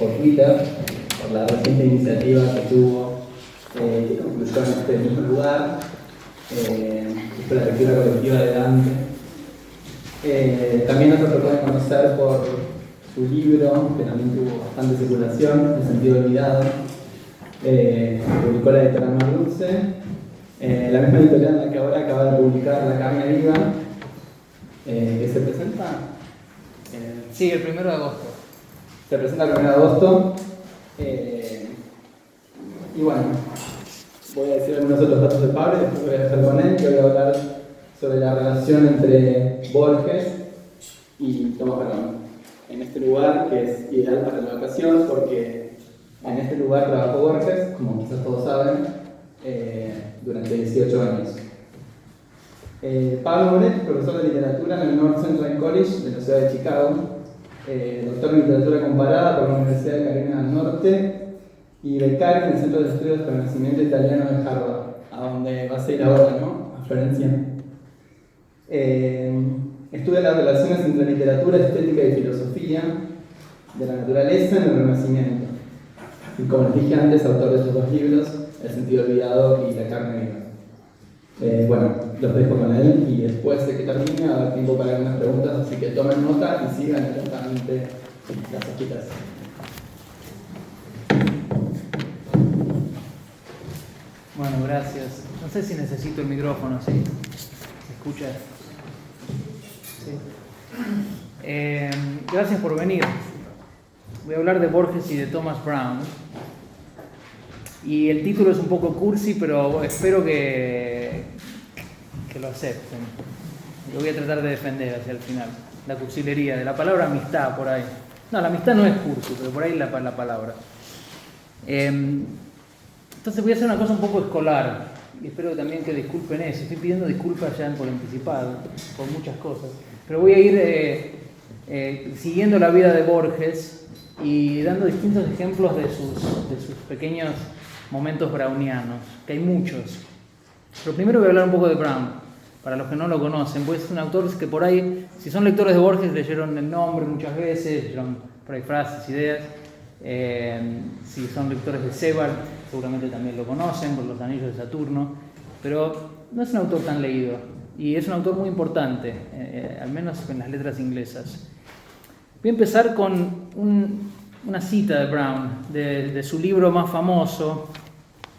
por Twitter, por la reciente iniciativa que tuvo, que concluyó en este mismo lugar, que fue la lectura colectiva de Dante. También otro lo pueden conocer por su libro, que también tuvo bastante circulación, El sentido olvidado. Publicó la editorial Mar Dulce, la misma editorial en la que ahora acaba de publicar La carne viva, que se presenta. Sí, el 1 de agosto. Se presenta el 1 de agosto. Y bueno, voy a decir algunos otros datos de Pablo y después voy a dejar con él, que voy a hablar sobre la relación entre Borges y Tomás Brown. En este lugar, que es ideal para la ocasión, porque en este lugar trabajó Borges, como quizás todos saben, durante 18 años. Pablo Moret, profesor de literatura en el North Central College de la ciudad de Chicago, doctor en literatura comparada por la Universidad de Carolina del Norte y becario en el Centro de Estudios del Renacimiento Italiano de Harvard, a donde vas a ir ahora, ¿no? A Florencia. Estudia las relaciones entre literatura, estética y filosofía de la naturaleza en el Renacimiento. Y como les dije antes, autor de estos dos libros, El sentido olvidado y La carne viva. Bueno, los dejo con él y después de que termine va a haber tiempo para algunas preguntas, así que tomen nota y sigan atentamente las hojitas. Bueno, gracias. No sé si necesito el micrófono, ¿sí? ¿Se escucha? Sí. Gracias por venir. Voy a hablar de Borges y de Thomas Brown. Y el título es un poco cursi, pero espero que lo acepten. Lo voy a tratar de defender hacia el final. La cursilería, de la palabra amistad, por ahí. No, la amistad no es cursi, pero por ahí la palabra. Entonces voy a hacer una cosa un poco escolar. Y espero también que disculpen eso. Estoy pidiendo disculpas ya por anticipado, por muchas cosas. Pero voy a ir siguiendo la vida de Borges y dando distintos ejemplos de sus pequeños momentos brownianos, que hay muchos. Pero primero voy a hablar un poco de Brown, para los que no lo conocen, pues es un autor que por ahí, si son lectores de Borges, leyeron el nombre muchas veces, leyeron por ahí frases, ideas. Si son lectores de Sebald, seguramente también lo conocen por Los Anillos de Saturno, pero no es un autor tan leído y es un autor muy importante, al menos en las letras inglesas. Voy a empezar con una cita de Brown, de su libro más famoso,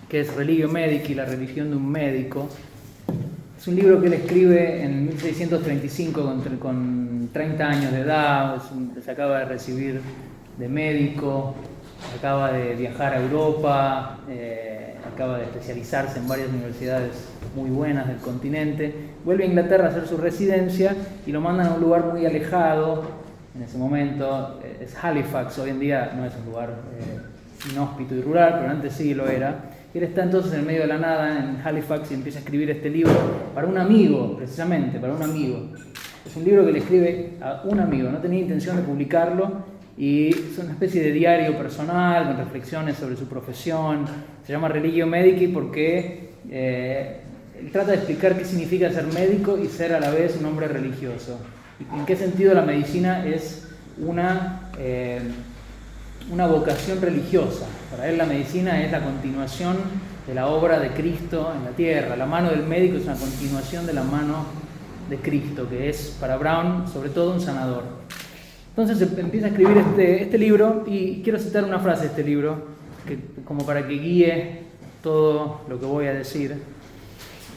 que es Religio Medici, la religión de un médico. Es un libro que él escribe en 1635 con 30 años de edad, se acaba de recibir de médico, acaba de viajar a Europa, acaba de especializarse en varias universidades muy buenas del continente, vuelve a Inglaterra a hacer su residencia y lo mandan a un lugar muy alejado. En ese momento es Halifax, hoy en día no es un lugar inhóspito y rural, pero antes sí lo era. Y él está entonces en el medio de la nada en Halifax y empieza a escribir este libro para un amigo, precisamente, para un amigo. Es un libro que le escribe a un amigo, no tenía intención de publicarlo y es una especie de diario personal con reflexiones sobre su profesión. Se llama Religio Medici porque él trata de explicar qué significa ser médico y ser a la vez un hombre religioso. Y en qué sentido la medicina es una vocación religiosa. Para él la medicina es la continuación de la obra de Cristo en la tierra. La mano del médico es una continuación de la mano de Cristo, que es para Brown sobre todo un sanador. Entonces empieza a escribir este libro y quiero citar una frase de este libro como para que guíe todo lo que voy a decir.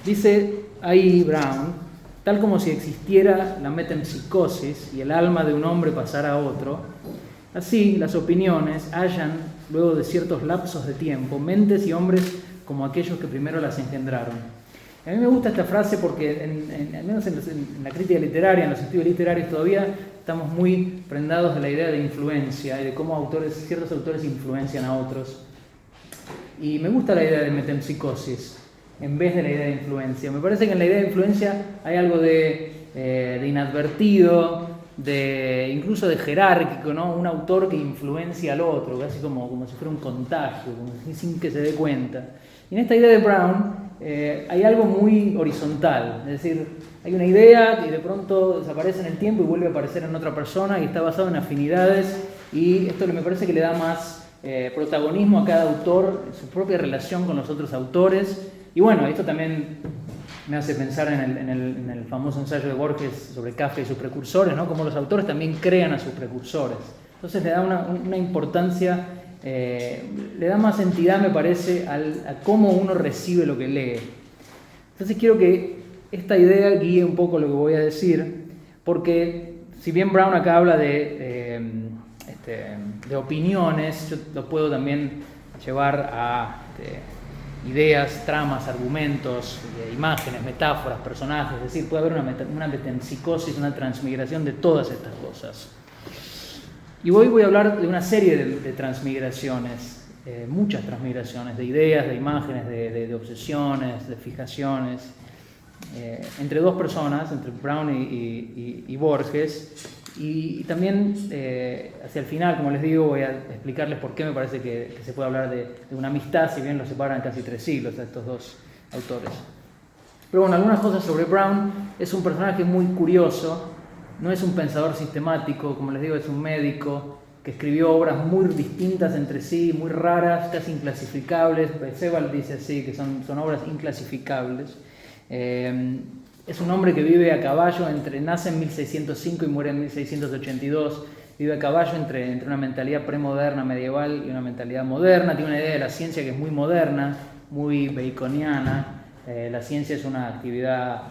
Dice ahí Brown: tal como si existiera la metempsicosis y el alma de un hombre pasara a otro, así las opiniones hallan, luego de ciertos lapsos de tiempo, mentes y hombres como aquellos que primero las engendraron. A mí me gusta esta frase porque, al menos en la crítica literaria, en los estudios literarios, todavía estamos muy prendados de la idea de influencia y de cómo ciertos autores influencian a otros. Y me gusta la idea de metempsicosis en vez de la idea de influencia. Me parece que en la idea de influencia hay algo de inadvertido, incluso de jerárquico, ¿no? Un autor que influencia al otro, casi como si fuera un contagio, sin que se dé cuenta. Y en esta idea de Brown, hay algo muy horizontal, es decir, hay una idea que de pronto desaparece en el tiempo y vuelve a aparecer en otra persona y está basado en afinidades, y esto me parece que le da más protagonismo a cada autor, su propia relación con los otros autores. Y bueno, esto también me hace pensar en el famoso ensayo de Borges sobre Kafka y sus precursores, ¿no? Como los autores también crean a sus precursores. Entonces le da una importancia, le da más entidad, me parece, a cómo uno recibe lo que lee. Entonces quiero que esta idea guíe un poco lo que voy a decir, porque si bien Brown acá habla de opiniones, yo lo puedo también llevar a ideas, tramas, argumentos, imágenes, metáforas, personajes, es decir, puede haber una metempsicosis, una transmigración de todas estas cosas. Y hoy voy a hablar de una serie de transmigraciones, muchas transmigraciones, de ideas, de imágenes, de obsesiones, de fijaciones, entre dos personas, entre Brown y Borges. Y también hacia el final, como les digo, voy a explicarles por qué me parece que se puede hablar de una amistad, si bien los separan casi 3 siglos a estos dos autores. Pero bueno, algunas cosas sobre Brown. Es un personaje muy curioso, no es un pensador sistemático, como les digo, es un médico que escribió obras muy distintas entre sí, muy raras, casi inclasificables. Sebald dice así, que son obras inclasificables. Es un hombre que vive a caballo nace en 1605 y muere en 1682, vive a caballo entre una mentalidad premoderna medieval y una mentalidad moderna, tiene una idea de la ciencia que es muy moderna, muy baconiana. La ciencia es una actividad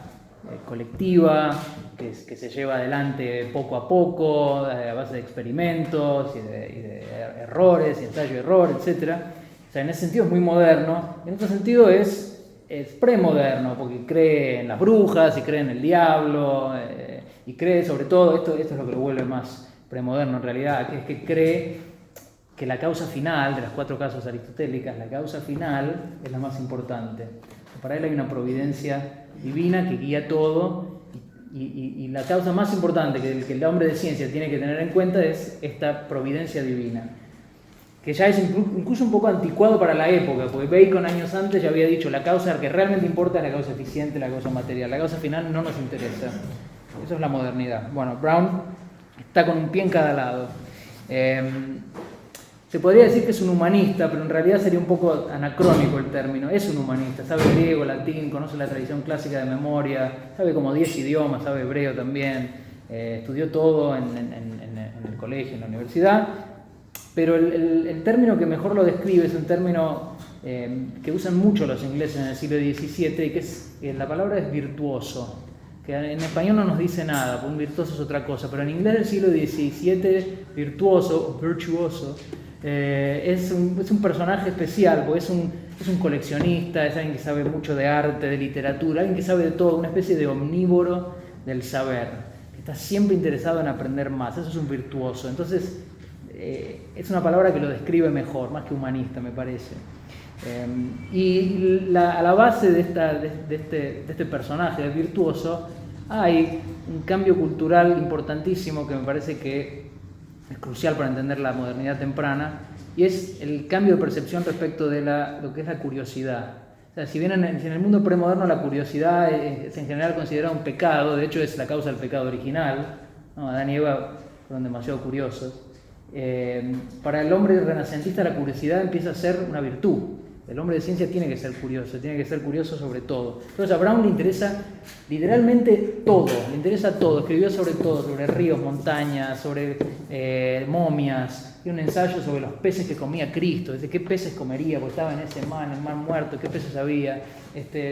colectiva que se lleva adelante poco a poco, a base de experimentos y de errores, y ensayo-error, etc. O sea, en ese sentido es muy moderno, en otro sentido es premoderno, porque cree en las brujas y cree en el diablo, y cree sobre todo, esto es lo que lo vuelve más premoderno en realidad, que es que cree que la causa final de las 4 causas aristotélicas, la causa final es la más importante. Para él hay una providencia divina que guía todo, y la causa más importante que el hombre de ciencia tiene que tener en cuenta es esta providencia divina, que ya es incluso un poco anticuado para la época, porque Bacon años antes ya había dicho la causa que realmente importa es la causa eficiente, la causa material, la causa final no nos interesa. Eso es la modernidad. Bueno, Brown está con un pie en cada lado. Se podría decir que es un humanista, pero en realidad sería un poco anacrónico el término. Es un humanista, sabe griego, latín, conoce la tradición clásica de memoria, sabe como 10 idiomas, sabe hebreo también, estudió todo en el colegio, en la universidad. Pero el término que mejor lo describe es un término que usan mucho los ingleses en el siglo XVII, y que la palabra es virtuoso, que en español no nos dice nada, porque un virtuoso es otra cosa, pero en inglés del siglo XVII, virtuoso, virtuoso, es un personaje especial, porque es un coleccionista, es alguien que sabe mucho de arte, de literatura, alguien que sabe de todo, una especie de omnívoro del saber, que está siempre interesado en aprender más. Eso es un virtuoso. Entonces, es una palabra que lo describe mejor, más que humanista, me parece. Y a la base de este personaje, del virtuoso, hay un cambio cultural importantísimo que me parece que es crucial para entender la modernidad temprana, y es el cambio de percepción respecto de lo que es la curiosidad. O sea, si bien en el mundo premoderno la curiosidad es en general considerada un pecado, de hecho es la causa del pecado original, ¿no? Adán y Eva fueron demasiado curiosos. Para el hombre renacentista la curiosidad empieza a ser una virtud. El hombre de ciencia tiene que ser curioso sobre todo. Entonces a Brown le interesa literalmente todo, le interesa todo. Escribió sobre todo, sobre ríos, montañas, sobre momias. Tiene un ensayo sobre los peces que comía Cristo, desde qué peces comería, porque estaba en ese mar, en el mar muerto, qué peces había,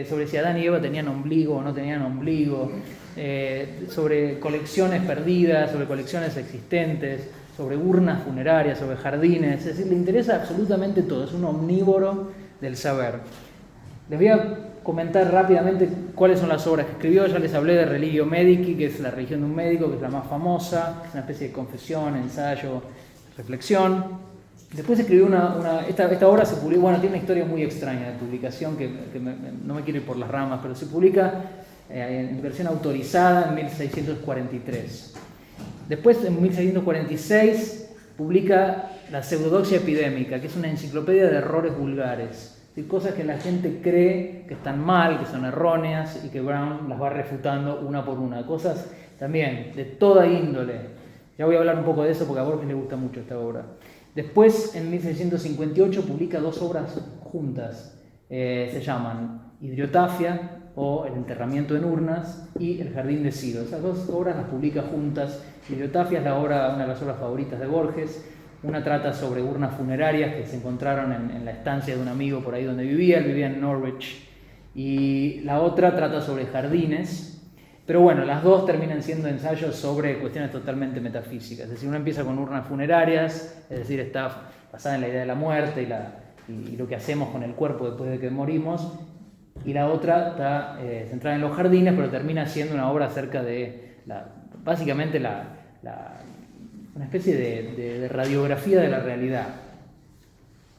sobre si Adán y Eva tenían ombligo o no tenían ombligo, sobre colecciones perdidas, sobre colecciones existentes, sobre urnas funerarias, sobre jardines. Es decir, le interesa absolutamente todo, es un omnívoro del saber. Les voy a comentar rápidamente cuáles son las obras que escribió. Ya les hablé de Religio Medici, que es la religión de un médico, que es la más famosa, es una especie de confesión, ensayo, reflexión. Después escribió esta obra se publicó, bueno, tiene una historia muy extraña de publicación, que no me quiero ir por las ramas, pero se publica en versión autorizada en 1643. Después, en 1646, publica La pseudodoxia epidémica, que es una enciclopedia de errores vulgares. Es decir, cosas que la gente cree que están mal, que son erróneas y que Brown las va refutando una por una. Cosas también de toda índole. Ya voy a hablar un poco de eso porque a Borges le gusta mucho esta obra. Después, en 1658, publica 2 obras juntas. Se llaman Hidriotafia o El enterramiento en urnas y El jardín de Ciro. Esas 2 obras las publica juntas. Hidriotafia es una de las obras favoritas de Borges. Una trata sobre urnas funerarias que se encontraron en la estancia de un amigo por ahí donde vivía. Él vivía en Norwich. Y la otra trata sobre jardines. Pero bueno, las 2 terminan siendo ensayos sobre cuestiones totalmente metafísicas. Es decir, una empieza con urnas funerarias, es decir, está basada en la idea de la muerte y lo que hacemos con el cuerpo después de que morimos. Y la otra está centrada en los jardines, pero termina siendo una obra acerca de, básicamente, una especie de radiografía de la realidad.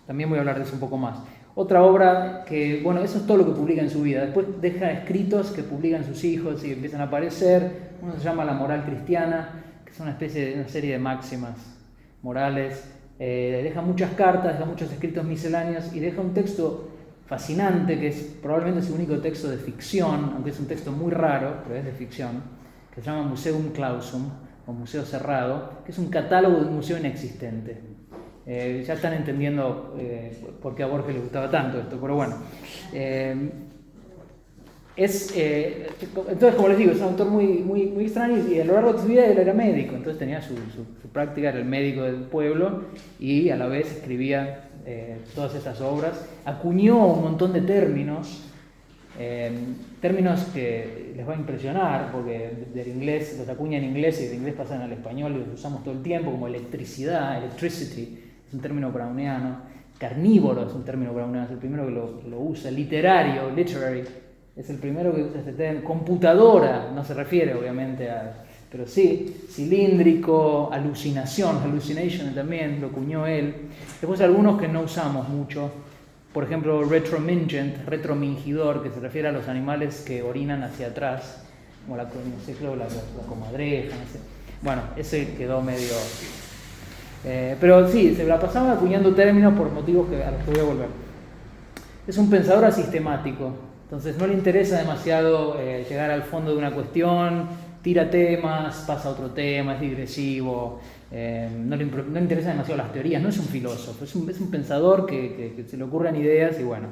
También voy a hablar de eso un poco más. Otra obra que, bueno, eso es todo lo que publica en su vida. Después deja escritos que publican sus hijos y empiezan a aparecer. Uno se llama La moral cristiana, que es una serie de máximas morales. Deja muchas cartas, deja muchos escritos misceláneos y deja un texto fascinante, que es probablemente su único texto de ficción, aunque es un texto muy raro, pero es de ficción, que se llama Museum Clausum, o Museo Cerrado, que es un catálogo de un museo inexistente. Ya están entendiendo por qué a Borges le gustaba tanto esto, pero bueno. Entonces, como les digo, es un autor muy extraño y a lo largo de su vida él era médico, entonces tenía su práctica, era el médico del pueblo y a la vez escribía todas estas obras. Acuñó un montón de términos que les va a impresionar porque del inglés los acuña en inglés y del inglés pasan al español y los usamos todo el tiempo, como electricidad, electricity, es un término browniano. Carnívoro es un término browniano, es el primero que lo usa. Literario, literary, es el primero que usa este término. Computadora, no se refiere obviamente pero sí. Cilíndrico, alucinación, hallucination también lo acuñó él. Después algunos que no usamos mucho. Por ejemplo, retromingent, retromingidor, que se refiere a los animales que orinan hacia atrás, como la comadreja, no sé. Bueno, ese quedó medio... pero sí, se la pasaba acuñando términos por motivos a los que voy a volver. Es un pensador asistemático, entonces no le interesa demasiado llegar al fondo de una cuestión, tira temas, pasa a otro tema, es digresivo. No le interesa demasiado las teorías, no es un filósofo, es un pensador que se le ocurren ideas y bueno.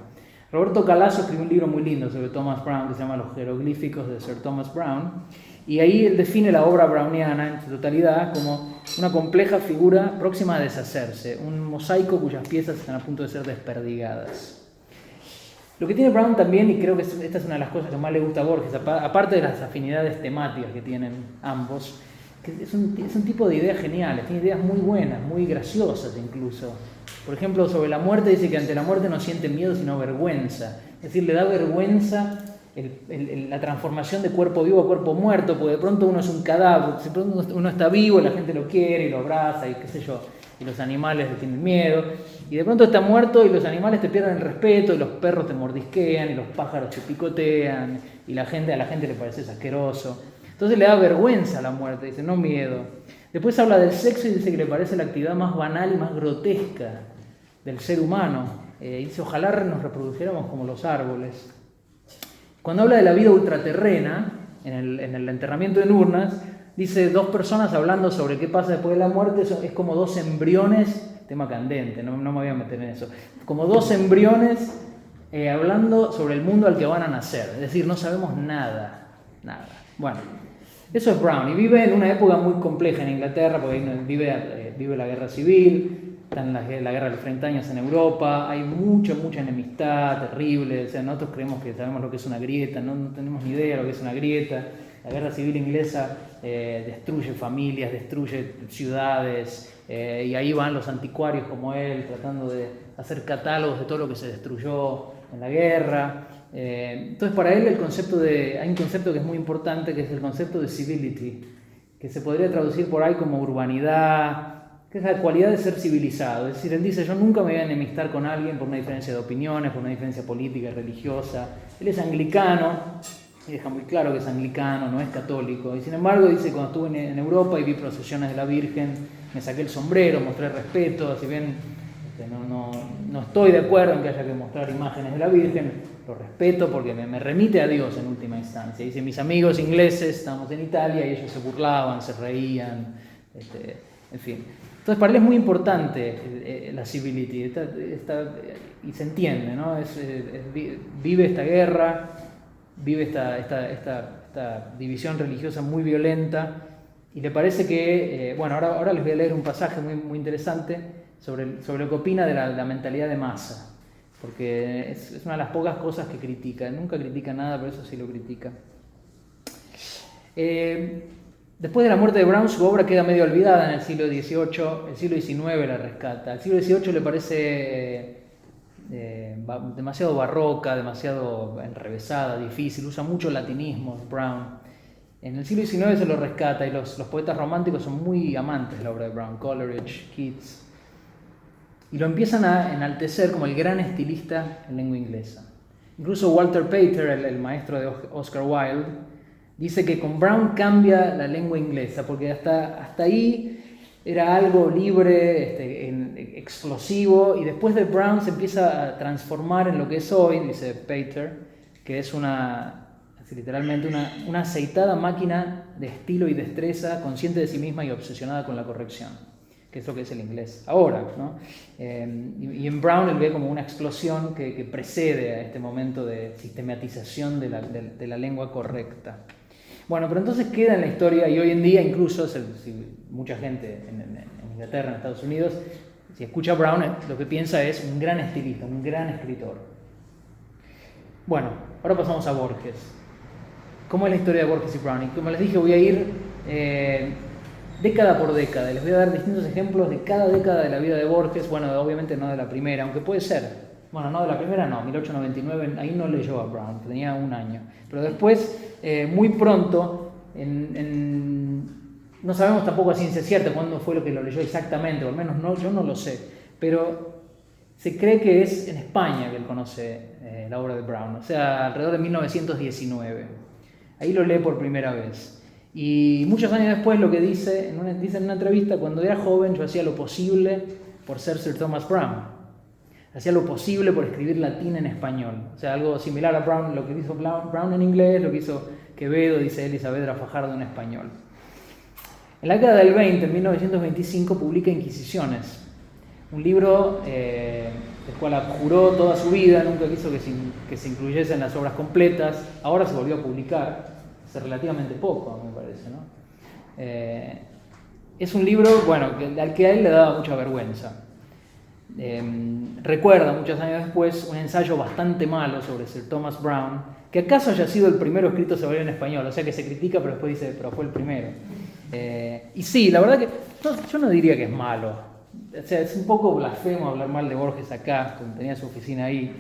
Roberto Calasso escribió un libro muy lindo sobre Thomas Brown que se llama Los jeroglíficos de Sir Thomas Brown y ahí él define la obra browniana en su totalidad como una compleja figura próxima a deshacerse, un mosaico cuyas piezas están a punto de ser desperdigadas. Lo que tiene Brown también, y creo que esta es una de las cosas que más le gusta a Borges, aparte de las afinidades temáticas que tienen ambos, que es un tipo de ideas geniales, tiene ideas muy buenas, muy graciosas incluso. Por ejemplo, sobre la muerte dice que ante la muerte no siente miedo sino vergüenza. Es decir, le da vergüenza la transformación de cuerpo vivo a cuerpo muerto, porque de pronto uno es un cadáver, de pronto uno está vivo y la gente lo quiere y lo abraza y qué sé yo, y los animales le tienen miedo, y de pronto está muerto y los animales te pierden el respeto, y los perros te mordisquean, y los pájaros te picotean, y a la gente le parece asqueroso. Entonces le da vergüenza a la muerte, dice, no miedo. Después habla del sexo y dice que le parece la actividad más banal y más grotesca del ser humano. Y dice, ojalá nos reproduciéramos como los árboles. Cuando habla de la vida ultraterrena, en el enterramiento en urnas, dice 2 personas hablando sobre qué pasa después de la muerte, es como 2 embriones, tema candente, no me voy a meter en eso, como 2 embriones hablando sobre el mundo al que van a nacer, es decir, no sabemos nada. Bueno, eso es Brown, y vive en una época muy compleja en Inglaterra, porque vive la guerra civil, está en la guerra de los 30 años en Europa, hay mucha enemistad terrible, o sea, nosotros creemos que sabemos lo que es una grieta, no tenemos ni idea de lo que es una grieta. La guerra civil inglesa destruye familias, destruye ciudades, y ahí van los anticuarios como él, tratando de hacer catálogos de todo lo que se destruyó en la guerra. Entonces para él hay un concepto que es muy importante, que es el concepto de civility, que se podría traducir por ahí como urbanidad, que es la cualidad de ser civilizado. Es decir, él dice, yo nunca me voy a enemistar con alguien por una diferencia de opiniones, por una diferencia política y religiosa. Él es anglicano, y deja muy claro que es anglicano, no es católico. Y sin embargo dice, cuando estuve en Europa y vi procesiones de la Virgen, me saqué el sombrero, mostré respeto, si bien No estoy de acuerdo en que haya que mostrar imágenes de la Virgen, lo respeto porque me remite a Dios en última instancia. Dice, mis amigos ingleses, estamos en Italia, y ellos se burlaban, se reían, en fin. Entonces para él es muy importante la civility, y se entiende, ¿no? Vive esta guerra, vive esta división religiosa muy violenta, y le parece que, bueno, ahora les voy a leer un pasaje muy, muy interesante sobre lo que opina de la mentalidad de masa, porque es una de las pocas cosas que critica. Nunca critica nada, pero eso sí lo critica. Después de la muerte de Brown, su obra queda medio olvidada en el siglo XVIII, el siglo XIX la rescata. El siglo XVIII le parece demasiado barroca, demasiado enrevesada, difícil, usa mucho latinismos, Brown. En el siglo XIX se lo rescata, y los poetas románticos son muy amantes de la obra de Brown, Coleridge, Keats, y lo empiezan a enaltecer como el gran estilista en lengua inglesa. Incluso Walter Pater, el maestro de Oscar Wilde, dice que con Brown cambia la lengua inglesa, porque hasta ahí era algo libre, explosivo, y después de Brown se empieza a transformar en lo que es hoy, dice Pater, que es literalmente una aceitada máquina de estilo y destreza, consciente de sí misma y obsesionada con la corrección, que es lo que es el inglés ahora, ¿no? Y en Brown él ve como una explosión que precede a este momento de sistematización de la lengua correcta. Bueno, pero entonces queda en la historia, y hoy en día incluso mucha gente en Inglaterra, en Estados Unidos, si escucha a Brown, lo que piensa es un gran estilista, un gran escritor. Bueno, ahora pasamos a Borges. ¿Cómo es la historia de Borges y Brown? Y como les dije, voy a ir década por década. Les voy a dar distintos ejemplos de cada década de la vida de Borges. Bueno, obviamente no de la primera, aunque puede ser. Bueno, no de la primera, no, 1899, ahí no leyó a Brown, tenía un año. Pero después, muy pronto, no sabemos tampoco a ciencia cierta cuándo fue lo que lo leyó exactamente, o al menos yo no lo sé. Pero se cree que es en España que él conoce la obra de Brown, o sea, alrededor de 1919. Ahí lo lee por primera vez. Y muchos años después lo que dice en una entrevista, cuando era joven yo hacía lo posible por ser Sir Thomas Browne. Hacía lo posible por escribir latín en español. O sea, algo similar a Brown, lo que hizo Brown en inglés, lo que hizo Quevedo, dice él, y Saavedra Fajardo en español. En la década del 20, en 1925, publica Inquisiciones, un libro el cual abjuró toda su vida, nunca quiso que se incluyese en las obras completas. Ahora se volvió a publicar, hace relativamente poco, me parece, ¿no? Es un libro, bueno, al que a él le daba mucha vergüenza. Recuerda, muchos años después, un ensayo bastante malo sobre Sir Thomas Browne, que acaso haya sido el primero escrito sobre él en español, o sea que se critica, pero después dice, pero fue el primero. Y sí, la verdad que yo no diría que es malo. O sea, es un poco blasfemo hablar mal de Borges acá, como tenía su oficina ahí,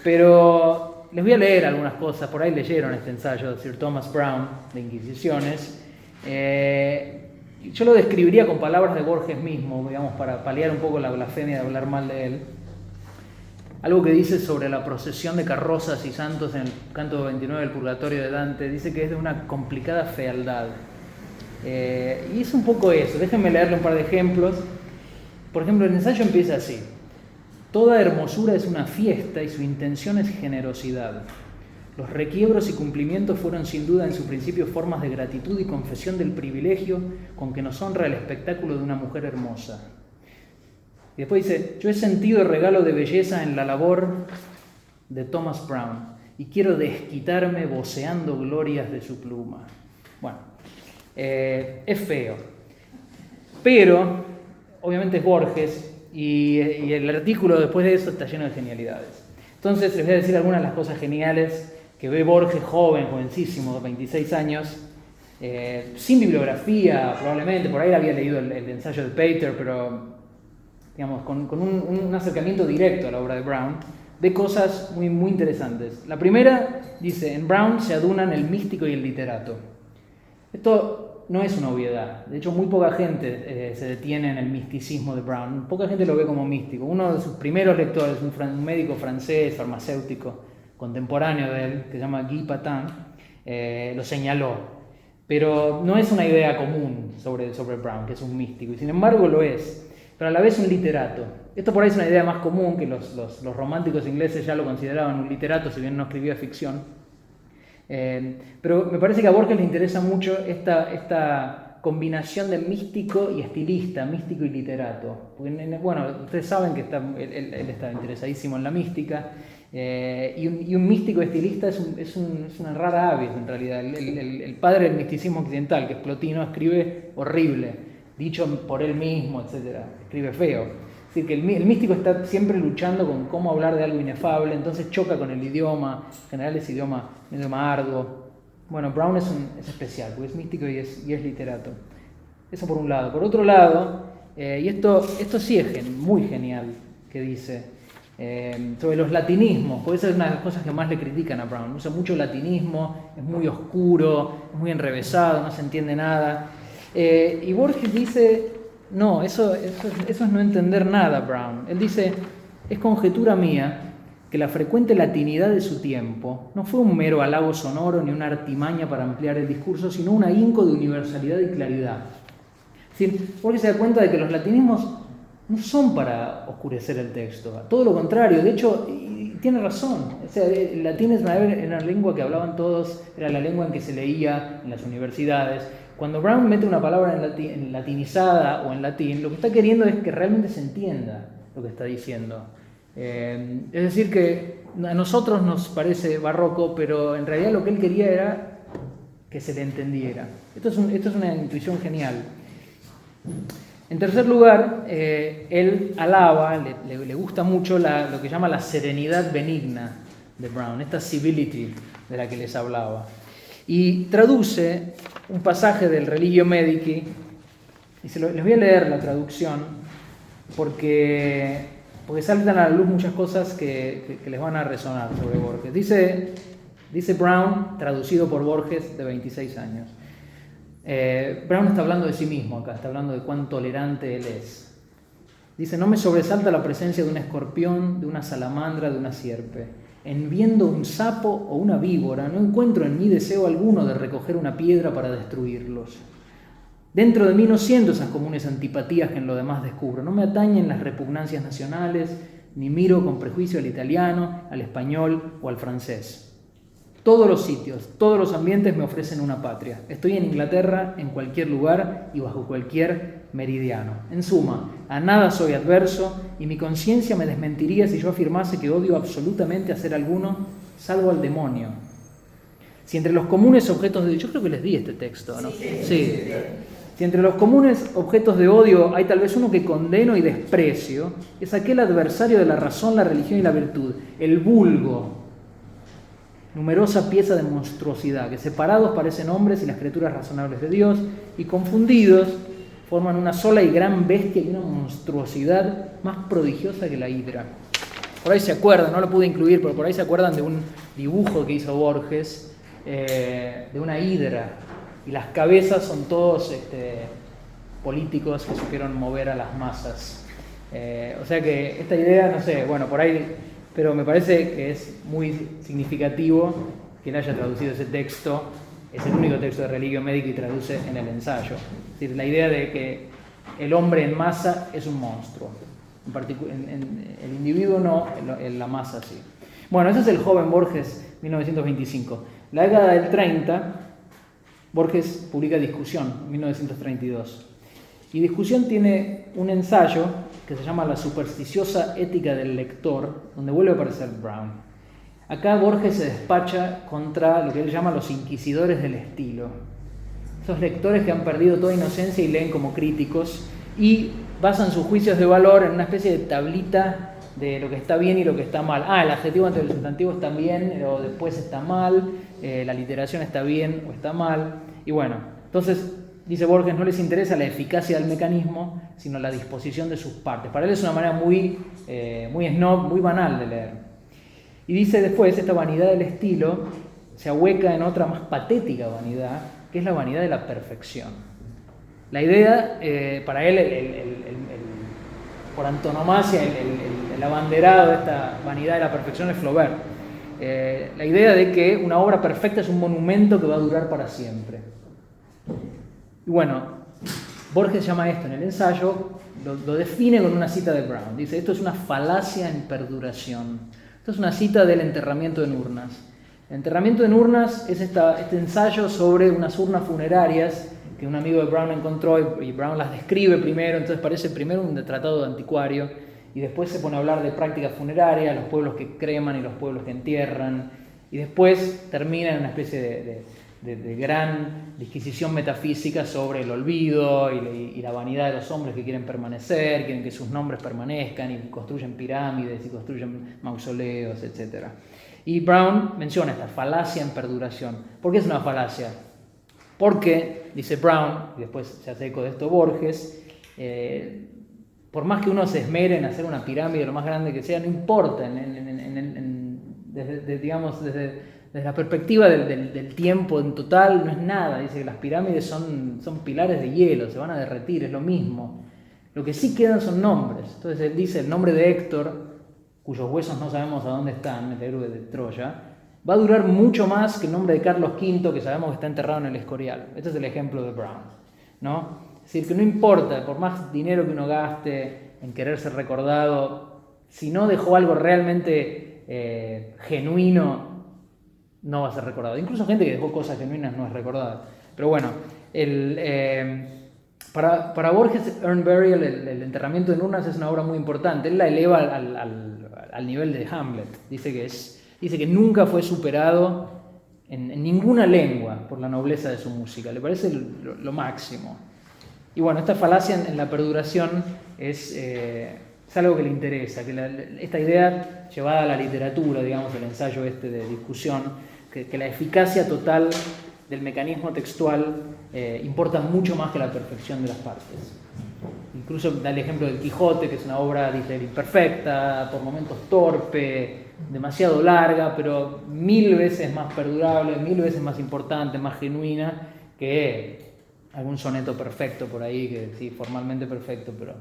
pero les voy a leer algunas cosas. Por ahí leyeron este ensayo de Sir Thomas Browne, de Inquisiciones. Yo lo describiría con palabras de Borges mismo, digamos, para paliar un poco la blasfemia de hablar mal de él. Algo que dice sobre la procesión de carrozas y santos en el canto 29 del Purgatorio de Dante, dice que es de una complicada fealdad. Y es un poco eso. Déjenme leerle un par de ejemplos. Por ejemplo, el ensayo empieza así: toda hermosura es una fiesta y su intención es generosidad. Los requiebros y cumplimientos fueron sin duda en su principio formas de gratitud y confesión del privilegio con que nos honra el espectáculo de una mujer hermosa. Y después dice, yo he sentido el regalo de belleza en la labor de Thomas Browne y quiero desquitarme voceando glorias de su pluma. Bueno, es feo, pero obviamente es Borges y el artículo después de eso está lleno de genialidades. Entonces les voy a decir algunas de las cosas geniales que ve Borges jovencísimo, 26 años, sin bibliografía probablemente, por ahí había leído el ensayo de Pater, pero digamos, con un acercamiento directo a la obra de Browne, ve cosas muy, muy interesantes. La primera dice, en Browne se adunan el místico y el literato. Esto no es una obviedad, de hecho muy poca gente se detiene en el misticismo de Browne, poca gente lo ve como místico. Uno de sus primeros lectores, un médico francés, farmacéutico, contemporáneo de él, que se llama Guy Patin, lo señaló. Pero no es una idea común sobre Browne, que es un místico, y sin embargo lo es. pero a la vez un literato. Esto por ahí es una idea más común, que los románticos ingleses ya lo consideraban un literato, si bien no escribía ficción. Pero me parece que a Borges le interesa mucho esta combinación de místico y estilista, místico y literato. Porque, bueno, ustedes saben que él está interesadísimo en la mística, y un místico estilista es una rara avis en realidad. El padre del misticismo occidental, que es Plotino, escribe horrible, dicho por él mismo, etc. Escribe feo. Es decir, que el místico está siempre luchando con cómo hablar de algo inefable, entonces choca con el idioma, en general es idioma arduo. Bueno, Brown es especial, porque es místico y es literato. Eso por un lado. Por otro lado, y esto sí es muy genial, que dice, sobre los latinismos, porque esa es una de las cosas que más le critican a Brown. Usa mucho latinismo, es muy oscuro, es muy enrevesado, no se entiende nada. Y Borges dice, no, eso es no entender nada, Brown. Él dice, es conjetura mía que la frecuente latinidad de su tiempo no fue un mero halago sonoro ni una artimaña para ampliar el discurso, sino un ahínco de universalidad y claridad. Es decir, Borges se da cuenta de que los latinismos no son para oscurecer el texto, todo lo contrario. De hecho, y tiene razón, o sea, el latín es una lengua que hablaban todos, era la lengua en que se leía en las universidades. Cuando Brown mete una palabra en latinizada o en latín, lo que está queriendo es que realmente se entienda lo que está diciendo. Es decir, que a nosotros nos parece barroco, pero en realidad lo que él quería era que se le entendiera. Esto es una intuición genial. En tercer lugar, él alaba, le gusta mucho lo que llama la serenidad benigna de Brown, esta civility de la que les hablaba. Y traduce un pasaje del Religio Medici, y les voy a leer la traducción, porque saltan a la luz muchas cosas que les van a resonar sobre Borges. Dice Brown, traducido por Borges, de 26 años. Brown está hablando de sí mismo acá, está hablando de cuán tolerante él es. Dice, no me sobresalta la presencia de un escorpión, de una salamandra, de una sierpe. En viendo un sapo o una víbora, no encuentro en mí deseo alguno de recoger una piedra para destruirlos. Dentro de mí no siento esas comunes antipatías que en lo demás descubro. No me atañen las repugnancias nacionales, ni miro con prejuicio al italiano, al español o al francés. Todos los sitios, todos los ambientes me ofrecen una patria. Estoy en Inglaterra, en cualquier lugar y bajo cualquier meridiano. En suma, a nada soy adverso y mi conciencia me desmentiría si yo afirmase que odio absolutamente a ser alguno, salvo al demonio. Si entre los comunes objetos de... Yo creo que les di este texto, ¿no? Sí. Si entre los comunes objetos de odio hay tal vez uno que condeno y desprecio, es aquel adversario de la razón, la religión y la virtud, el vulgo. Numerosa pieza de monstruosidad, que separados parecen hombres y las criaturas razonables de Dios, y confundidos forman una sola y gran bestia y una monstruosidad más prodigiosa que la hidra. Por ahí se acuerdan, no lo pude incluir, pero por ahí se acuerdan de un dibujo que hizo Borges, de una hidra, y las cabezas son todos políticos que supieron mover a las masas. O sea que esta idea, no sé, bueno, por ahí... Pero me parece que es muy significativo que él haya traducido ese texto. Es el único texto de Religio Medici que traduce en el ensayo. Es decir, la idea de que el hombre en masa es un monstruo. El individuo no, la masa sí. Bueno, ese es el joven Borges, 1925. La década del 30, Borges publica Discusión, 1932. Y Discusión tiene un ensayo que se llama La supersticiosa ética del lector, donde vuelve a aparecer Brown. Acá Borges se despacha contra lo que él llama los inquisidores del estilo. Esos lectores que han perdido toda inocencia y leen como críticos y basan sus juicios de valor en una especie de tablita de lo que está bien y lo que está mal. El adjetivo ante el sustantivo está bien o después está mal, la literación está bien o está mal. Y bueno, entonces... Dice Borges, no les interesa la eficacia del mecanismo, sino la disposición de sus partes. Para él es una manera muy snob, muy banal de leer. Y dice después, esta vanidad del estilo se ahueca en otra más patética vanidad, que es la vanidad de la perfección. La idea, para él, por antonomasia, el abanderado de esta vanidad de la perfección es Flaubert. La idea de que una obra perfecta es un monumento que va a durar para siempre. Y bueno, Borges llama esto en el ensayo, lo define con una cita de Brown. Dice, esto es una falacia en perduración. Esto es una cita del enterramiento en urnas. El enterramiento en urnas es este ensayo sobre unas urnas funerarias que un amigo de Brown encontró y Brown las describe primero, entonces parece primero un tratado de anticuario y después se pone a hablar de prácticas funerarias, los pueblos que creman y los pueblos que entierran, y después termina en una especie de gran disquisición metafísica sobre el olvido y la vanidad de los hombres que quieren permanecer, quieren que sus nombres permanezcan y construyen pirámides y construyen mausoleos, etc. Y Brown menciona esta falacia en perduración. ¿Por qué es una falacia? Porque, dice Brown, y después se hace eco de esto Borges, por más que uno se esmere en hacer una pirámide lo más grande que sea, no importa, desde la perspectiva del tiempo en total no es nada. Dice que las pirámides son pilares de hielo, se van a derretir, es lo mismo. Lo que sí quedan son nombres. Entonces él dice el nombre de Héctor, cuyos huesos no sabemos a dónde están, el héroe de Troya, va a durar mucho más que el nombre de Carlos V, que sabemos que está enterrado en el Escorial. Este es el ejemplo de Brown, ¿no? Es decir, que no importa, por más dinero que uno gaste en querer ser recordado, si no dejó algo realmente genuino, no va a ser recordado. Incluso gente que dejó cosas genuinas no es recordada. Pero bueno, para Borges, Urn Burial, el enterramiento en urnas, es una obra muy importante. Él la eleva al nivel de Hamlet. Dice que nunca fue superado en ninguna lengua por la nobleza de su música. Le parece lo máximo. Y bueno, esta falacia en la perduración es algo que le interesa, que esta idea llevada a la literatura, digamos, el ensayo de discusión, que la eficacia total del mecanismo textual importa mucho más que la perfección de las partes. Incluso da el ejemplo del Quijote, que es una obra, dice, imperfecta, por momentos torpe, demasiado larga, pero 1000 veces más perdurable, 1000 veces más importante, más genuina que algún soneto perfecto por ahí, que sí, formalmente perfecto, pero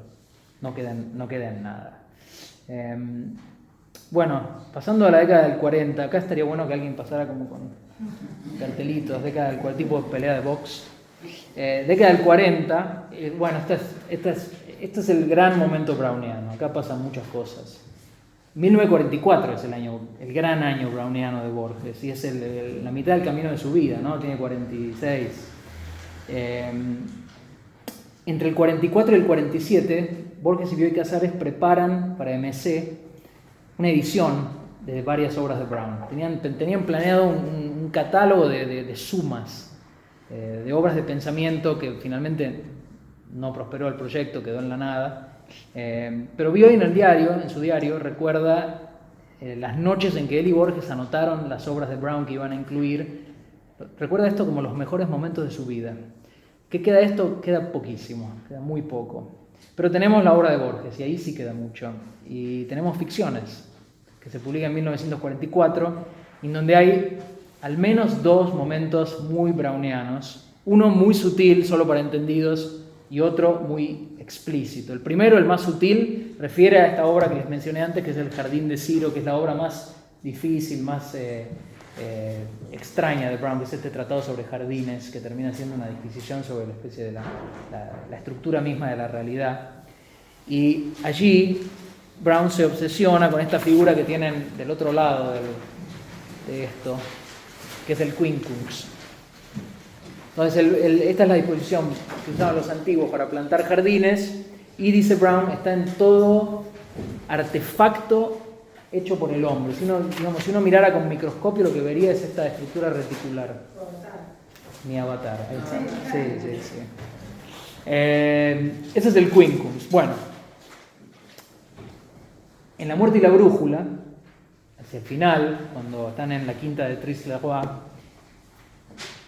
no queda en nada. Bueno, pasando a la década del 40, acá estaría bueno que alguien pasara como con cartelitos, década del tipo de pelea de box. Década del 40, bueno, este es el gran momento browniano, acá pasan muchas cosas. 1944 es el gran año browniano de Borges, y es la mitad del camino de su vida, ¿no? Tiene 46. Entre el 44 y el 47, Borges y Bioy Casares preparan para MC una edición de varias obras de Brown. Tenían planeado un catálogo de sumas, de obras de pensamiento que finalmente no prosperó el proyecto, quedó en la nada. Pero Bioy en su diario, recuerda las noches en que él y Borges anotaron las obras de Brown que iban a incluir. Recuerda esto como los mejores momentos de su vida. ¿Qué queda de esto? Queda poquísimo, queda muy poco. Pero tenemos la obra de Borges, y ahí sí queda mucho. Y tenemos ficciones, que se publican en 1944, en donde hay al menos 2 momentos muy brownianos. Uno muy sutil, solo para entendidos, y otro muy explícito. El primero, el más sutil, refiere a esta obra que les mencioné antes, que es El Jardín de Ciro, que es la obra más difícil, más extraña de Brown, que es este tratado sobre jardines, que termina siendo una disquisición sobre la especie de la estructura misma de la realidad. Y allí Brown se obsesiona con esta figura que tienen del otro lado de esto, que es el quincunx. Entonces esta es la disposición que usaban los antiguos para plantar jardines, y dice Brown, está en todo artefacto hecho por el hombre. Si uno mirara con microscopio, lo que vería es esta estructura reticular. Mi avatar. Ahí está. Sí. Ese es el quincunx. Bueno, en La Muerte y la Brújula, hacia el final, cuando están en la quinta de Tris-le-Roi,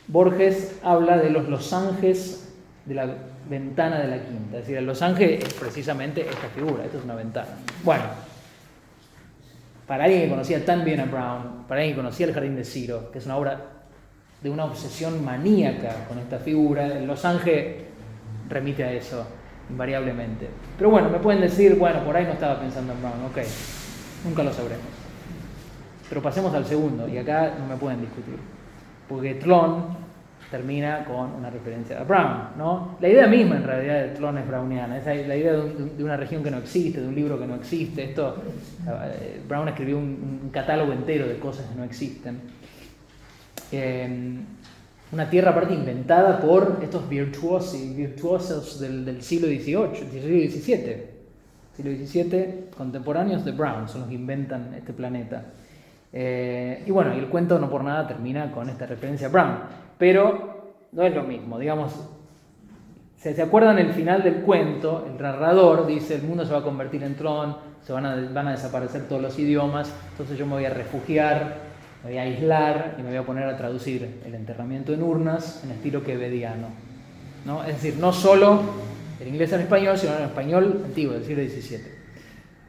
Borges habla de los losanges de la ventana de la quinta. Es decir, el losange es precisamente esta figura, esta es una ventana. Bueno, para alguien que conocía tan bien a Brown, para alguien que conocía El Jardín de Ciro, que es una obra de una obsesión maníaca con esta figura, el losange remite a eso invariablemente. Pero bueno, me pueden decir, bueno, por ahí no estaba pensando en Brown, ok, nunca lo sabremos. Pero pasemos al segundo, y acá no me pueden discutir. Porque Tlön termina con una referencia a Brown, ¿no? La idea misma en realidad del clon es browniana, es la idea de una región que no existe, de un libro que no existe. Brown escribió un catálogo entero de cosas que no existen. Una tierra aparte inventada por estos virtuosos del siglo XVII, contemporáneos de Brown, son los que inventan este planeta. Y bueno, y el cuento no por nada termina con esta referencia a Brown, pero no es lo mismo, digamos. ¿Se acuerdan el final del cuento? El narrador dice: el mundo se va a convertir en Tron, van a desaparecer todos los idiomas, entonces yo me voy a refugiar, me voy a aislar y me voy a poner a traducir el enterramiento en urnas en estilo quevediano, ¿no? Es decir, no solo el inglés al español, sino el español antiguo del siglo XVII.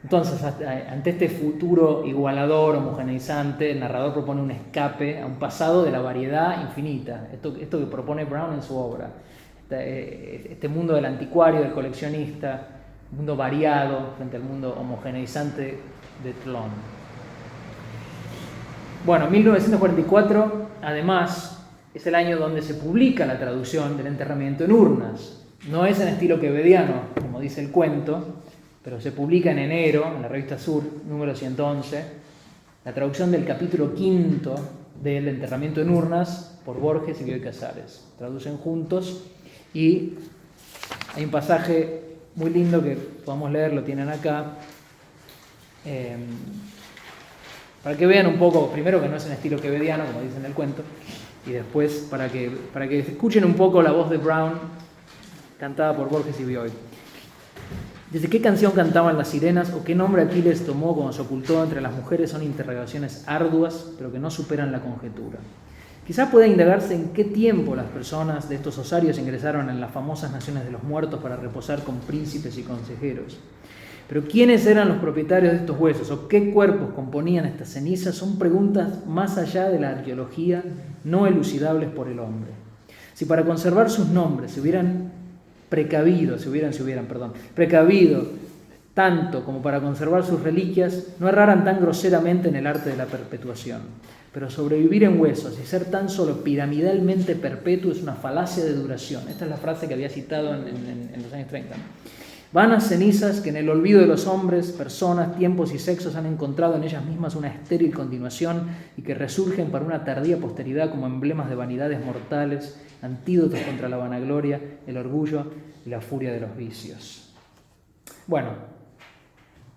Entonces, ante este futuro igualador, homogeneizante, el narrador propone un escape a un pasado de la variedad infinita. Esto que propone Brown en su obra. Este mundo del anticuario, del coleccionista, un mundo variado frente al mundo homogeneizante de Tlön. Bueno, 1944, además, es el año donde se publica la traducción del enterramiento en urnas. No es en estilo quevediano, como dice el cuento, pero se publica en enero, en la revista Sur, número 111, la traducción del capítulo 5 del enterramiento en urnas por Borges y Bioy Casares. Traducen juntos y hay un pasaje muy lindo que podemos leer, lo tienen acá, para que vean un poco, primero que no es en estilo quevediano, como dice en el cuento, y después para que escuchen un poco la voz de Brown cantada por Borges y Bioy. ¿Desde qué canción cantaban las sirenas o qué nombre Aquiles tomó cuando se ocultó entre las mujeres? Son interrogaciones arduas, pero que no superan la conjetura. Quizá pueda indagarse en qué tiempo las personas de estos osarios ingresaron en las famosas naciones de los muertos para reposar con príncipes y consejeros. Pero ¿quiénes eran los propietarios de estos huesos o qué cuerpos componían estas cenizas? Son preguntas más allá de la arqueología, no elucidables por el hombre. Si para conservar sus nombres se hubieran precavido tanto como para conservar sus reliquias, no erraran tan groseramente en el arte de la perpetuación. Pero sobrevivir en huesos y ser tan solo piramidalmente perpetuo es una falacia de duración. Esta es la frase que había citado en los años 30. Vanas cenizas que en el olvido de los hombres, personas, tiempos y sexos han encontrado en ellas mismas una estéril continuación y que resurgen para una tardía posteridad como emblemas de vanidades mortales, antídotos contra la vanagloria, el orgullo y la furia de los vicios. Bueno,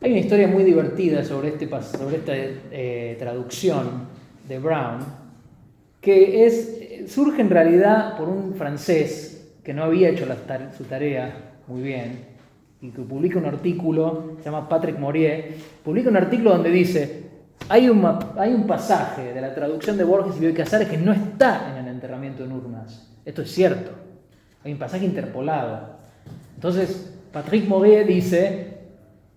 hay una historia muy divertida sobre esta traducción de Brown, que surge en realidad por un francés que no había hecho su tarea muy bien y que publica un artículo, se llama Patrick Morier, publica un artículo donde dice: hay un pasaje de la traducción de Borges y Bioy Casares que no está en el enterramiento en urnas. Esto es cierto, hay un pasaje interpolado. Entonces, Patrick Morier dice: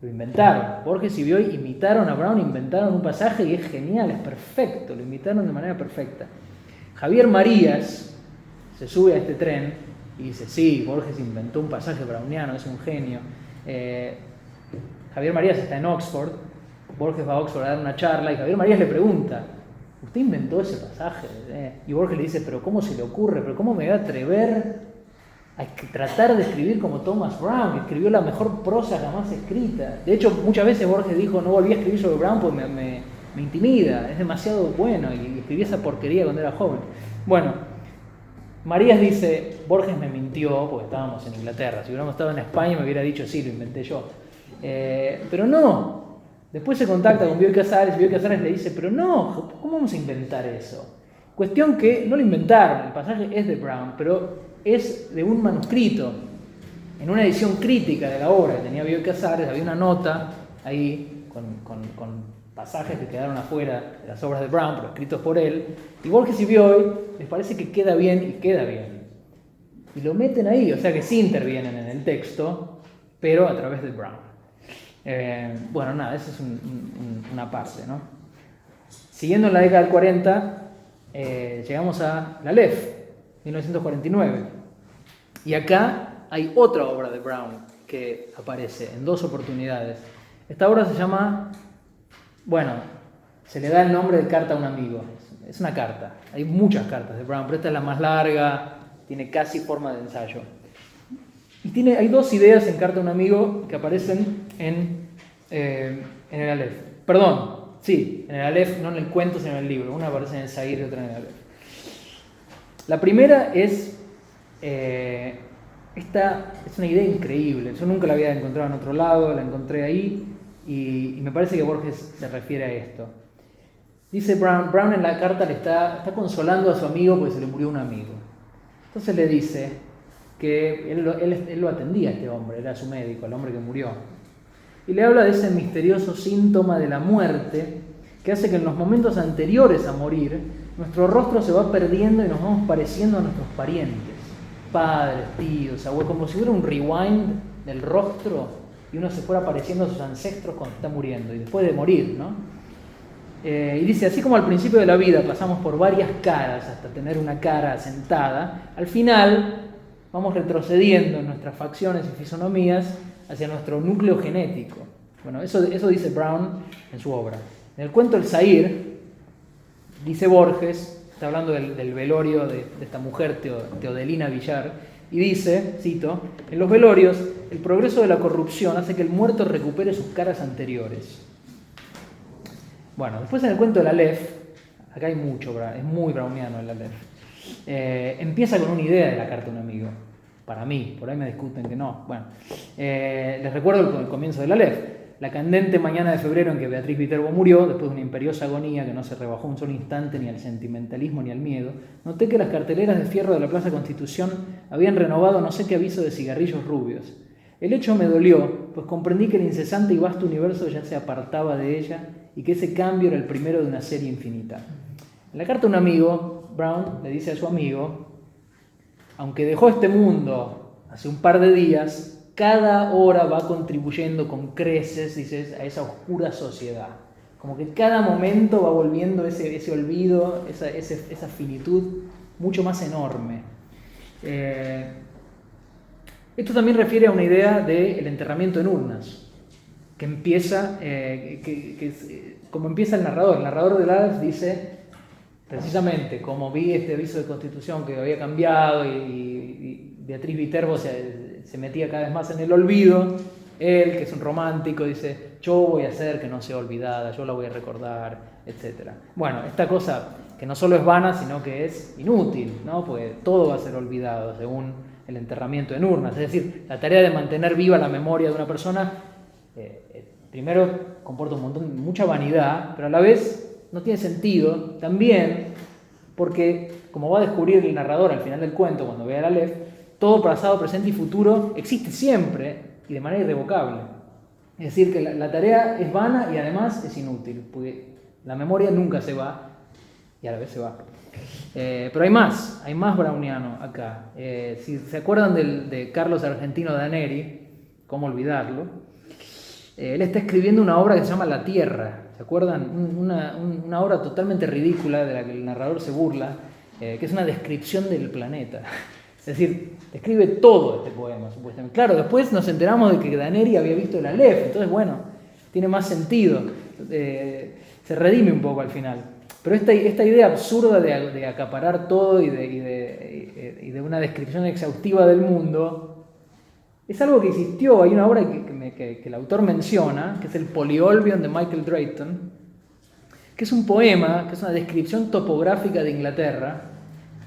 lo inventaron. Borges y Bioy imitaron a Brown, inventaron un pasaje y es genial, es perfecto, lo imitaron de manera perfecta. Javier Marías se sube a este tren y dice: sí, Borges inventó un pasaje browniano, es un genio. Javier Marías está en Oxford, Borges va a Oxford a dar una charla y Javier Marías le pregunta: ¿usted inventó ese pasaje? Y Borges le dice: ¿pero cómo se le ocurre? ¿Pero cómo me voy a atrever a tratar de escribir como Thomas Brown, que escribió la mejor prosa jamás escrita? De hecho, muchas veces Borges dijo: no volví a escribir sobre Brown porque me intimida, es demasiado bueno y escribí esa porquería cuando era joven. Bueno, Marías dice: Borges me mintió porque estábamos en Inglaterra. Si hubiéramos estado en España me hubiera dicho: sí, lo inventé yo. Pero no. Después se contacta con Bioy Casares le dice: pero no, ¿cómo vamos a inventar eso? Cuestión que no lo inventaron, el pasaje es de Brown, pero es de un manuscrito. En una edición crítica de la obra que tenía Bioy Casares había una nota ahí con pasajes que quedaron afuera de las obras de Brown, pero escritos por él, y Borges y Bioy les parece que queda bien y queda bien. Y lo meten ahí, o sea que sí intervienen en el texto, pero a través de Brown. Bueno, nada, esa es una parte, ¿no? Siguiendo en la década del 40, llegamos a La Aleph, 1949. Y acá hay otra obra de Brown que aparece en dos oportunidades. Esta obra se llama, bueno, se le da el nombre de Carta a un amigo. Es una carta. Hay muchas cartas de Brown, pero esta es la más larga, tiene casi forma de ensayo. Y hay dos ideas en Carta a un amigo que aparecen en el Aleph. Perdón, sí, en el Aleph, no en el cuento, sino en el libro. Una aparece en el Zahir y otra en el Aleph. La primera es... esta es una idea increíble. Yo nunca la había encontrado en otro lado, la encontré ahí y me parece que Borges se refiere a esto. Dice Brown en la carta le está consolando a su amigo porque se le murió un amigo. Entonces le dice que él lo atendía a este hombre, era su médico, el hombre que murió. Y le habla de ese misterioso síntoma de la muerte que hace que en los momentos anteriores a morir nuestro rostro se va perdiendo y nos vamos pareciendo a nuestros parientes, padres, tíos, abuelos, como si hubiera un rewind del rostro y uno se fuera pareciendo a sus ancestros cuando está muriendo y después de morir, ¿no? Y dice, así como al principio de la vida pasamos por varias caras hasta tener una cara asentada, al final vamos retrocediendo en nuestras facciones y fisonomías hacia nuestro núcleo genético. Bueno, eso dice Brown en su obra. En el cuento El Zahir, dice Borges, está hablando del velorio de esta mujer, Teodelina Villar, y dice, cito, en los velorios el progreso de la corrupción hace que el muerto recupere sus caras anteriores. Bueno, después en el cuento del Aleph, acá hay mucho, es muy browniano el Aleph, empieza con una idea de la carta a un amigo. Para mí, por ahí me discuten que no. Bueno, les recuerdo el comienzo del Aleph. La candente mañana de febrero en que Beatriz Viterbo murió, después de una imperiosa agonía que no se rebajó un solo instante ni al sentimentalismo ni al miedo, noté que las carteleras de fierro de la Plaza Constitución habían renovado no sé qué aviso de cigarrillos rubios. El hecho me dolió, pues comprendí que el incesante y vasto universo ya se apartaba de ella y que ese cambio era el primero de una serie infinita. En la carta a un amigo, Brown le dice a su amigo, aunque dejó este mundo hace un par de días, cada hora va contribuyendo con creces, dices, a esa oscura sociedad. Como que cada momento va volviendo ese olvido, esa finitud mucho más enorme. Esto también refiere a una idea del enterramiento en urnas, que empieza, como empieza el narrador. El narrador del Aleph dice, precisamente, como vi este aviso de constitución que había cambiado y Beatriz Viterbo se metía cada vez más en el olvido, él, que es un romántico, dice, yo voy a hacer que no sea olvidada, yo la voy a recordar, etc. Bueno, esta cosa que no solo es vana, sino que es inútil, ¿no? Porque todo va a ser olvidado según el enterramiento en urnas. Es decir, la tarea de mantener viva la memoria de una persona, primero comporta mucha vanidad, pero a la vez no tiene sentido, también porque, como va a descubrir el narrador al final del cuento, cuando vea el Aleph, todo pasado, presente y futuro existe siempre y de manera irrevocable. Es decir, que la tarea es vana y además es inútil, porque la memoria nunca se va y a la vez se va. Pero hay más browniano acá. Si se acuerdan de Carlos Argentino Daneri, ¿cómo olvidarlo? Él está escribiendo una obra que se llama La Tierra. ¿Se acuerdan? Una obra totalmente ridícula de la que el narrador se burla, que es una descripción del planeta. Es decir, describe todo este poema, supuestamente. Claro, después nos enteramos de que Daneri había visto el Aleph, entonces, bueno, tiene más sentido. Se redime un poco al final. Pero esta idea absurda de acaparar todo y de una descripción exhaustiva del mundo es algo que existió. Hay una obra que el autor menciona, que es el Polyolbion de Michael Drayton, que es un poema, que es una descripción topográfica de Inglaterra.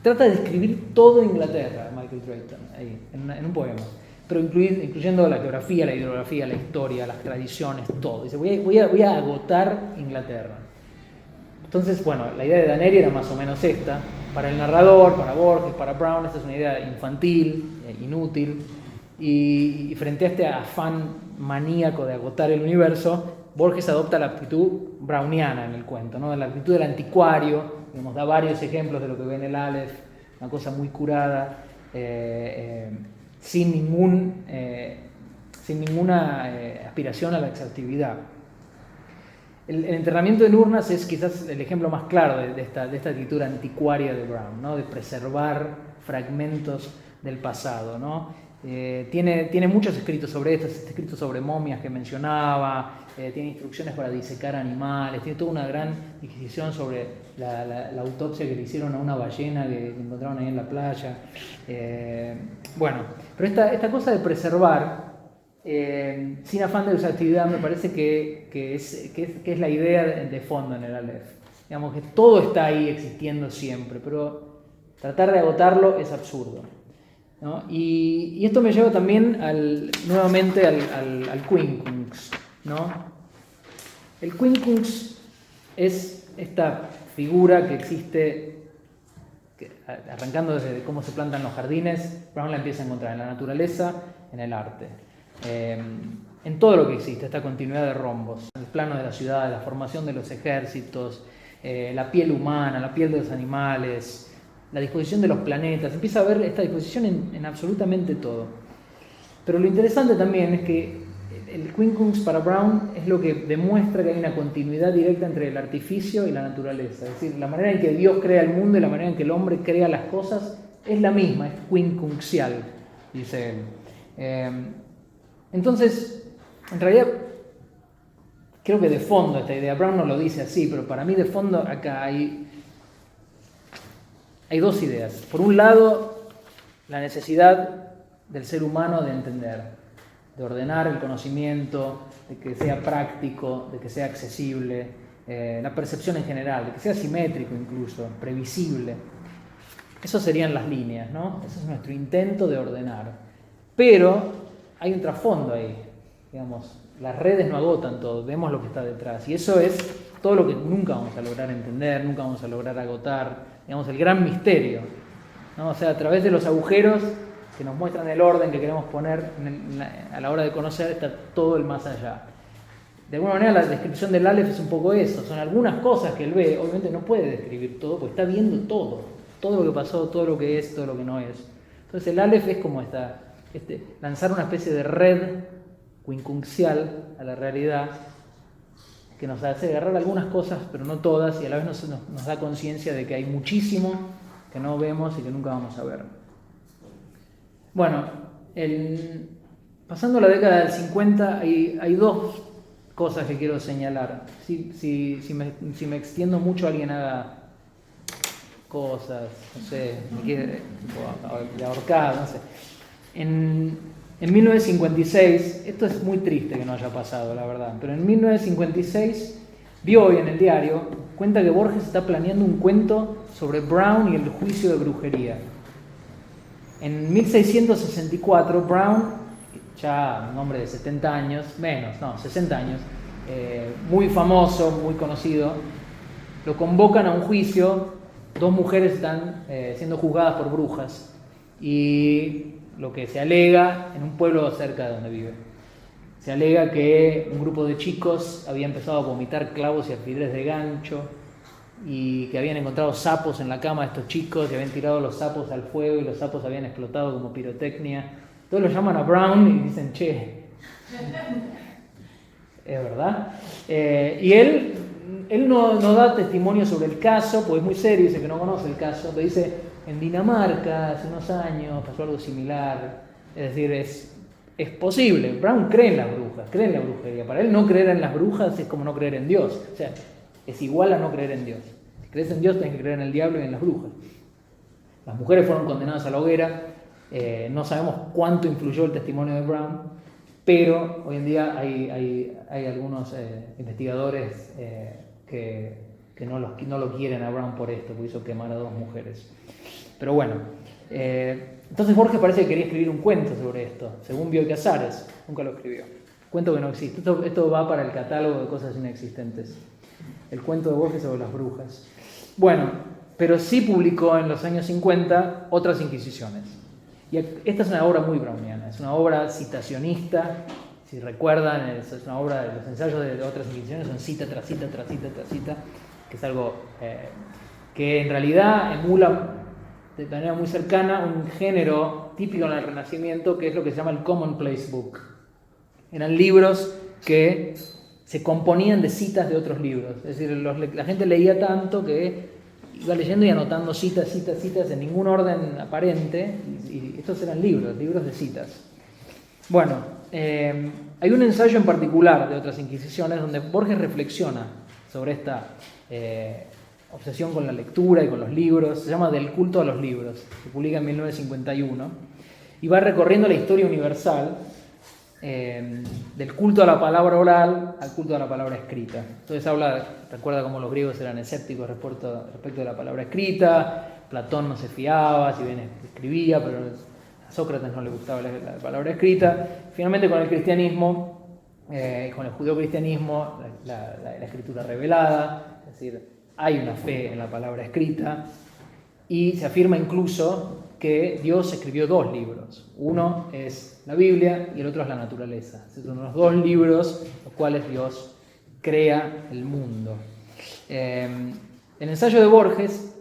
Trata de describir todo Inglaterra, Michael Drayton, ahí, en un poema, pero incluyendo la geografía, la hidrografía, la historia, las tradiciones, todo. Dice, voy a agotar Inglaterra. Entonces, bueno, la idea de Daneri era más o menos esta. Para el narrador, para Borges, para Brown, esta es una idea infantil, inútil, y frente a este afán maníaco de agotar el universo, Borges adopta la actitud browniana en el cuento, ¿no? La actitud del anticuario. Nos da varios ejemplos de lo que ve en el Aleph, una cosa muy curada, sin ninguna aspiración a la exhaustividad. El enterramiento en urnas es quizás el ejemplo más claro de esta actitud anticuaria de Brown, ¿no? De preservar fragmentos del pasado, ¿no? Tiene muchos escritos sobre esto, escritos sobre momias que mencionaba, tiene instrucciones para disecar animales, tiene toda una gran disquisición sobre la autopsia que le hicieron a una ballena que encontraron ahí en la playa. Bueno, pero esta cosa de preservar, sin afán de exhaustividad, me parece que es la idea de fondo en el Aleph. Digamos que todo está ahí existiendo siempre, pero tratar de agotarlo es absurdo, ¿no? Y esto me lleva también nuevamente al quincunx, ¿no? El quincunx es esta figura que existe, arrancando desde cómo se plantan los jardines. Brown la empieza a encontrar en la naturaleza, en el arte, en todo lo que existe, esta continuidad de rombos, el plano de la ciudad, la formación de los ejércitos, la piel humana, la piel de los animales, la disposición de los planetas. Empieza a ver esta disposición en absolutamente todo. Pero lo interesante también es que el quincunx para Brown es lo que demuestra que hay una continuidad directa entre el artificio y la naturaleza. Es decir, la manera en que Dios crea el mundo y la manera en que el hombre crea las cosas es la misma, es quincunxial, dice él. Entonces, en realidad, creo que de fondo esta idea, Brown no lo dice así, pero para mí de fondo acá hay dos ideas. Por un lado, la necesidad del ser humano de entender, de ordenar el conocimiento, de que sea práctico, de que sea accesible, la percepción en general, de que sea simétrico incluso, previsible. Esas serían las líneas, ¿no? Ese es nuestro intento de ordenar. Pero hay un trasfondo ahí, digamos, las redes no agotan todo, vemos lo que está detrás. Y eso es todo lo que nunca vamos a lograr entender, nunca vamos a lograr agotar, digamos, el gran misterio, ¿no? O sea, a través de los agujeros que nos muestran el orden que queremos poner a la hora de conocer, está todo el más allá. De alguna manera la descripción del Aleph es un poco eso, son algunas cosas que él ve, obviamente no puede describir todo, porque está viendo todo lo que pasó, todo lo que es, todo lo que no es. Entonces el Aleph es como lanzar una especie de red quincunxial a la realidad, que nos hace agarrar algunas cosas, pero no todas, y a la vez nos da conciencia de que hay muchísimo que no vemos y que nunca vamos a ver. Bueno, pasando la década del 50, hay dos cosas que quiero señalar. Si me extiendo mucho, alguien haga cosas, no sé, me quiere ahorcar, no sé. En 1956, esto es muy triste que no haya pasado, la verdad, pero en 1956 vi hoy en el diario, cuenta que Borges está planeando un cuento sobre Brown y el juicio de brujería. En 1664, Brown, ya un hombre de 70 años, 60 años, muy famoso, muy conocido, lo convocan a un juicio. Dos mujeres están siendo juzgadas por brujas y lo que se alega en un pueblo cerca de donde vive. Se alega que un grupo de chicos había empezado a vomitar clavos y alfileres de gancho y que habían encontrado sapos en la cama de estos chicos y habían tirado los sapos al fuego y los sapos habían explotado como pirotecnia. Todos lo llaman a Brown y dicen, che, es verdad. Y él no da testimonio sobre el caso, porque es muy serio, dice que no conoce el caso, pero dice, en Dinamarca hace unos años pasó algo similar. Es decir, es posible. Brown cree en las brujas, cree en la brujería. Para él no creer en las brujas es como no creer en Dios. O sea, es igual a no creer en Dios. Si crees en Dios, tienes que creer en el diablo y en las brujas. Las mujeres fueron condenadas a la hoguera. No sabemos cuánto influyó el testimonio de Brown, pero hoy en día hay algunos investigadores que no lo quieren a Brown por esto, porque hizo quemar a dos mujeres. Pero bueno, entonces Borges parece que quería escribir un cuento sobre esto, según Bioy Casares, nunca lo escribió. Cuento que no existe. Esto va para el catálogo de cosas inexistentes. El cuento de Borges sobre las brujas. Bueno, pero sí publicó en los años 50 otras inquisiciones. Y esta es una obra muy browniana, es una obra citacionista. Si recuerdan, es una obra de los ensayos de otras inquisiciones, son cita tras cita, tras cita, tras cita, que es algo que en realidad emula de manera muy cercana un género típico en el Renacimiento, que es lo que se llama el commonplace book. Eran libros que se componían de citas de otros libros, es decir, la gente leía tanto que iba leyendo y anotando citas en ningún orden aparente, y estos eran libros de citas. Bueno, hay un ensayo en particular de otras Inquisiciones donde Borges reflexiona sobre esta obsesión con la lectura y con los libros. Se llama Del culto a los libros, se publica en 1951, y va recorriendo la historia universal del culto a la palabra oral al culto a la palabra escrita. Entonces recuerda cómo los griegos eran escépticos respecto de la palabra escrita. Platón no se fiaba, si bien escribía, pero a Sócrates no le gustaba la palabra escrita. Finalmente, con el cristianismo, con el judeocristianismo, la escritura revelada, es decir, hay una fe en la palabra escrita, y se afirma incluso que Dios escribió 2 libros. Uno es la Biblia y el otro es la naturaleza. Son los 2 libros los cuales Dios crea el mundo. El ensayo de Borges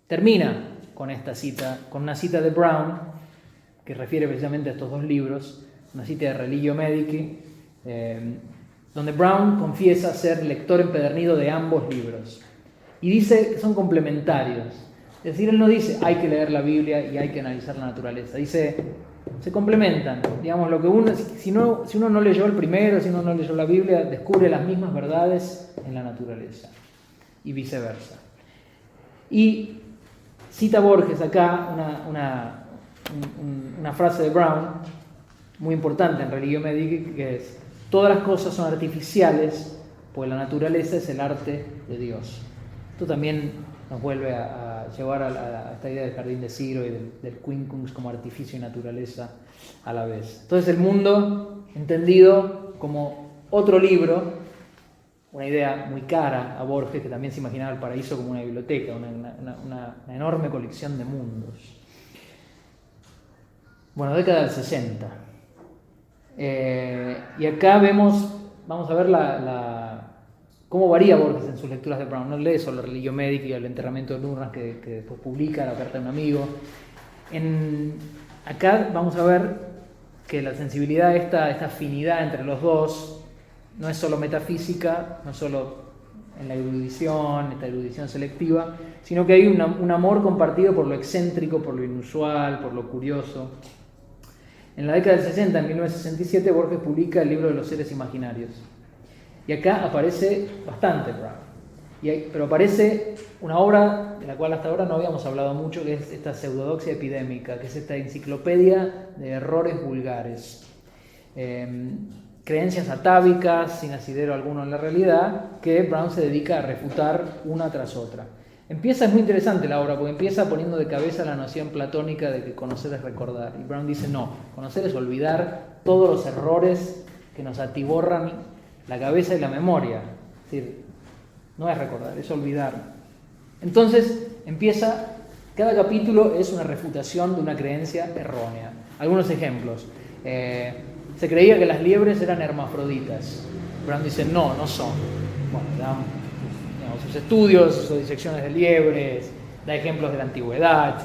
termina con esta cita, con una cita de Brown, que refiere precisamente a estos 2 libros, una cita de Religio Medici, donde Brown confiesa ser lector empedernido de ambos libros. Y dice que son complementarios. Es decir, él no dice hay que leer la Biblia y hay que analizar la naturaleza. Dice, se complementan. Digamos, lo que si uno no leyó el primero, si uno no leyó la Biblia, descubre las mismas verdades en la naturaleza. Y viceversa. Y cita Borges acá una frase de Brown muy importante en Religio Medici, que es: todas las cosas son artificiales, pues la naturaleza es el arte de Dios. Esto también nos vuelve a llevar a esta idea del jardín de Ciro y del quincunx como artificio y naturaleza a la vez. Entonces el mundo entendido como otro libro, una idea muy cara a Borges, que también se imaginaba el paraíso como una biblioteca, una enorme colección de mundos. Bueno, década del 60. Y acá vamos a ver cómo varía Borges en sus lecturas de Brown. No lee solo Religio Medici y el enterramiento de Nurran, que después publica, la carta de un amigo. Acá vamos a ver que la sensibilidad, esta afinidad entre los dos, no es solo metafísica, no es solo en la erudición, esta erudición selectiva, sino que hay un amor compartido por lo excéntrico, por lo inusual, por lo curioso. En la década del 60, en 1967, Borges publica el libro de los seres imaginarios. Y acá aparece bastante Brown. Pero aparece una obra de la cual hasta ahora no habíamos hablado mucho, que es esta pseudodoxia epidémica, que es esta enciclopedia de errores vulgares. Creencias atávicas, sin asidero alguno en la realidad, que Brown se dedica a refutar una tras otra. Es muy interesante la obra, porque empieza poniendo de cabeza la noción platónica de que conocer es recordar. Y Brown dice, no, conocer es olvidar todos los errores que nos atiborran la cabeza y la memoria. Es decir, no es recordar, es olvidar. Entonces cada capítulo es una refutación de una creencia errónea. Algunos ejemplos. Se creía que las liebres eran hermafroditas. Brown dice, no son. Bueno, da sus estudios, sus disecciones de liebres, da ejemplos de la antigüedad,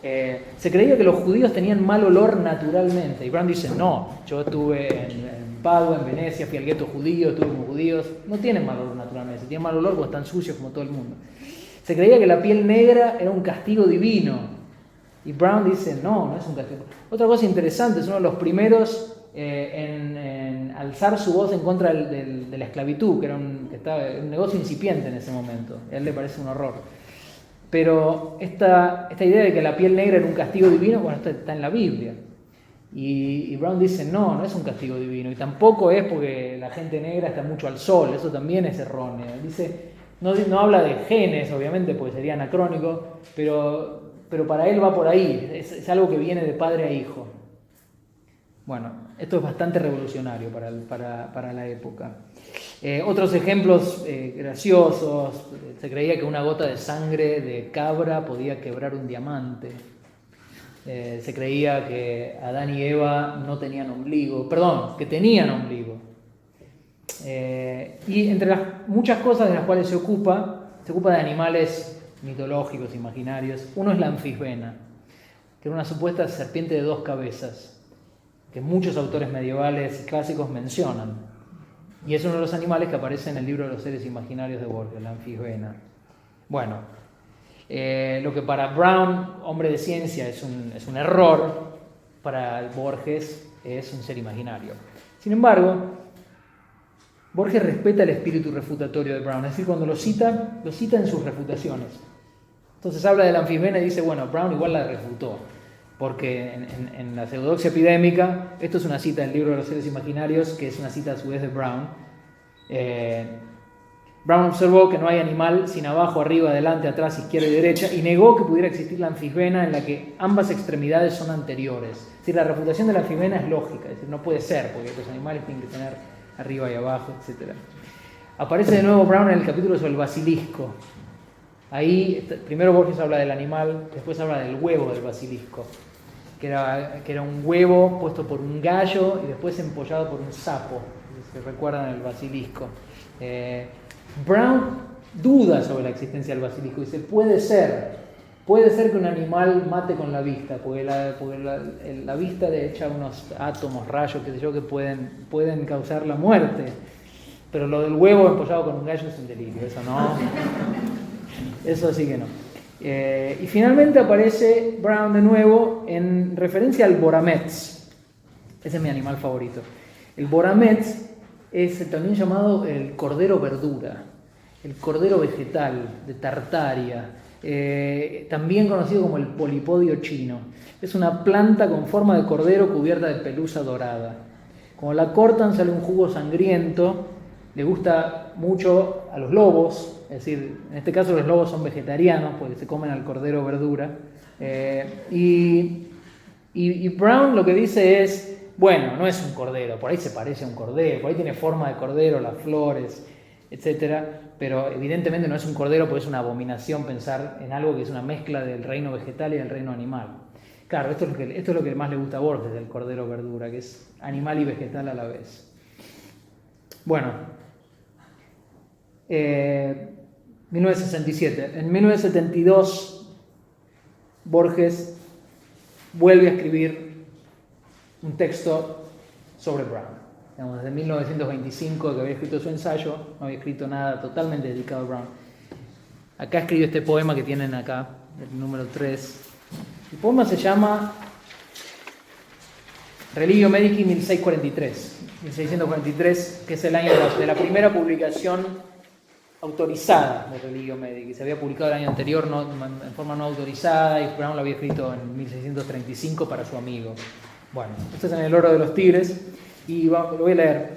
etc. Se creía que los judíos tenían mal olor naturalmente. Y Brown dice, no, yo estuve en Padua, en Venecia, fui al gueto judío, estuve con judíos, no tienen mal olor naturalmente, tienen mal olor porque están sucios como todo el mundo. Se creía que la piel negra era un castigo divino, y Brown dice, no es un castigo. Otra cosa interesante, es uno de los primeros en alzar su voz en contra de la esclavitud, que estaba un negocio incipiente en ese momento, a él le parece un horror. Pero esta idea de que la piel negra era un castigo divino, bueno, esto está en la Biblia. Y Brown dice, no es un castigo divino, y tampoco es porque la gente negra está mucho al sol, eso también es erróneo. Dice, no habla de genes, obviamente, porque sería anacrónico, pero para él va por ahí, es algo que viene de padre a hijo. Bueno, esto es bastante revolucionario para la época. Otros ejemplos graciosos, se creía que una gota de sangre de cabra podía quebrar un diamante. Se creía que Adán y Eva no tenían ombligo, que tenían ombligo. Y entre las muchas cosas de las cuales se ocupa de animales mitológicos, imaginarios. Uno es la anfisbena, que era una supuesta serpiente de 2 cabezas, que muchos autores medievales y clásicos mencionan. Y es uno de los animales que aparece en el libro de los seres imaginarios de Borges, la anfisbena. Bueno, Lo que para Brown, hombre de ciencia, es un error, para Borges es un ser imaginario. Sin embargo, Borges respeta el espíritu refutatorio de Brown, es decir, cuando lo cita en sus refutaciones. Entonces habla de la anfisbena y dice, bueno, Brown igual la refutó, porque en la pseudodoxia epidémica, esto es una cita del libro de los seres imaginarios, que es una cita a su vez de Brown. Brown observó que no hay animal sin abajo, arriba, adelante, atrás, izquierda y derecha, y negó que pudiera existir la anfisbena en la que ambas extremidades son anteriores. Es decir, la refutación de la anfisbena es lógica, es decir, no puede ser, porque los animales tienen que tener arriba y abajo, etc. Aparece de nuevo Brown en el capítulo sobre el basilisco. Ahí, primero Borges habla del animal, después habla del huevo del basilisco, que era un huevo puesto por un gallo y después empollado por un sapo, si recuerdan el basilisco. Brown duda sobre la existencia del basilisco, dice, puede ser que un animal mate con la vista, porque la vista le echa unos átomos, rayos, qué sé yo, que pueden causar la muerte, pero lo del huevo empollado con un gallo es un delirio, eso no, eso sí que no. Y finalmente aparece Brown de nuevo en referencia al borametz. Ese es mi animal favorito. El borametz es también llamado el cordero verdura, el cordero vegetal de Tartaria, también conocido como el polipodio chino. Es una planta con forma de cordero cubierta de pelusa dorada. Cuando la cortan sale un jugo sangriento, le gusta mucho a los lobos, es decir, en este caso los lobos son vegetarianos porque se comen al cordero verdura. Y Brown lo que dice es, bueno, no es un cordero, por ahí se parece a un cordero, por ahí tiene forma de cordero, las flores, etc. Pero evidentemente no es un cordero porque es una abominación pensar en algo que es una mezcla del reino vegetal y del reino animal. Claro, esto es lo que más le gusta a Borges del cordero verdura, que es animal y vegetal a la vez. Bueno, 1967. En 1972 Borges vuelve a escribir un texto sobre Brown. Digamos, desde 1925 que había escrito su ensayo, no había escrito nada totalmente dedicado a Brown. Acá escribió este poema que tienen acá, el número 3. El poema se llama Religio Medici 1643, que es el año de la primera publicación autorizada de Religio Medici. Se había publicado el año anterior en forma no autorizada y Brown lo había escrito en 1635 para su amigo. Bueno, esto es en el Oro de los Tigres y lo voy a leer.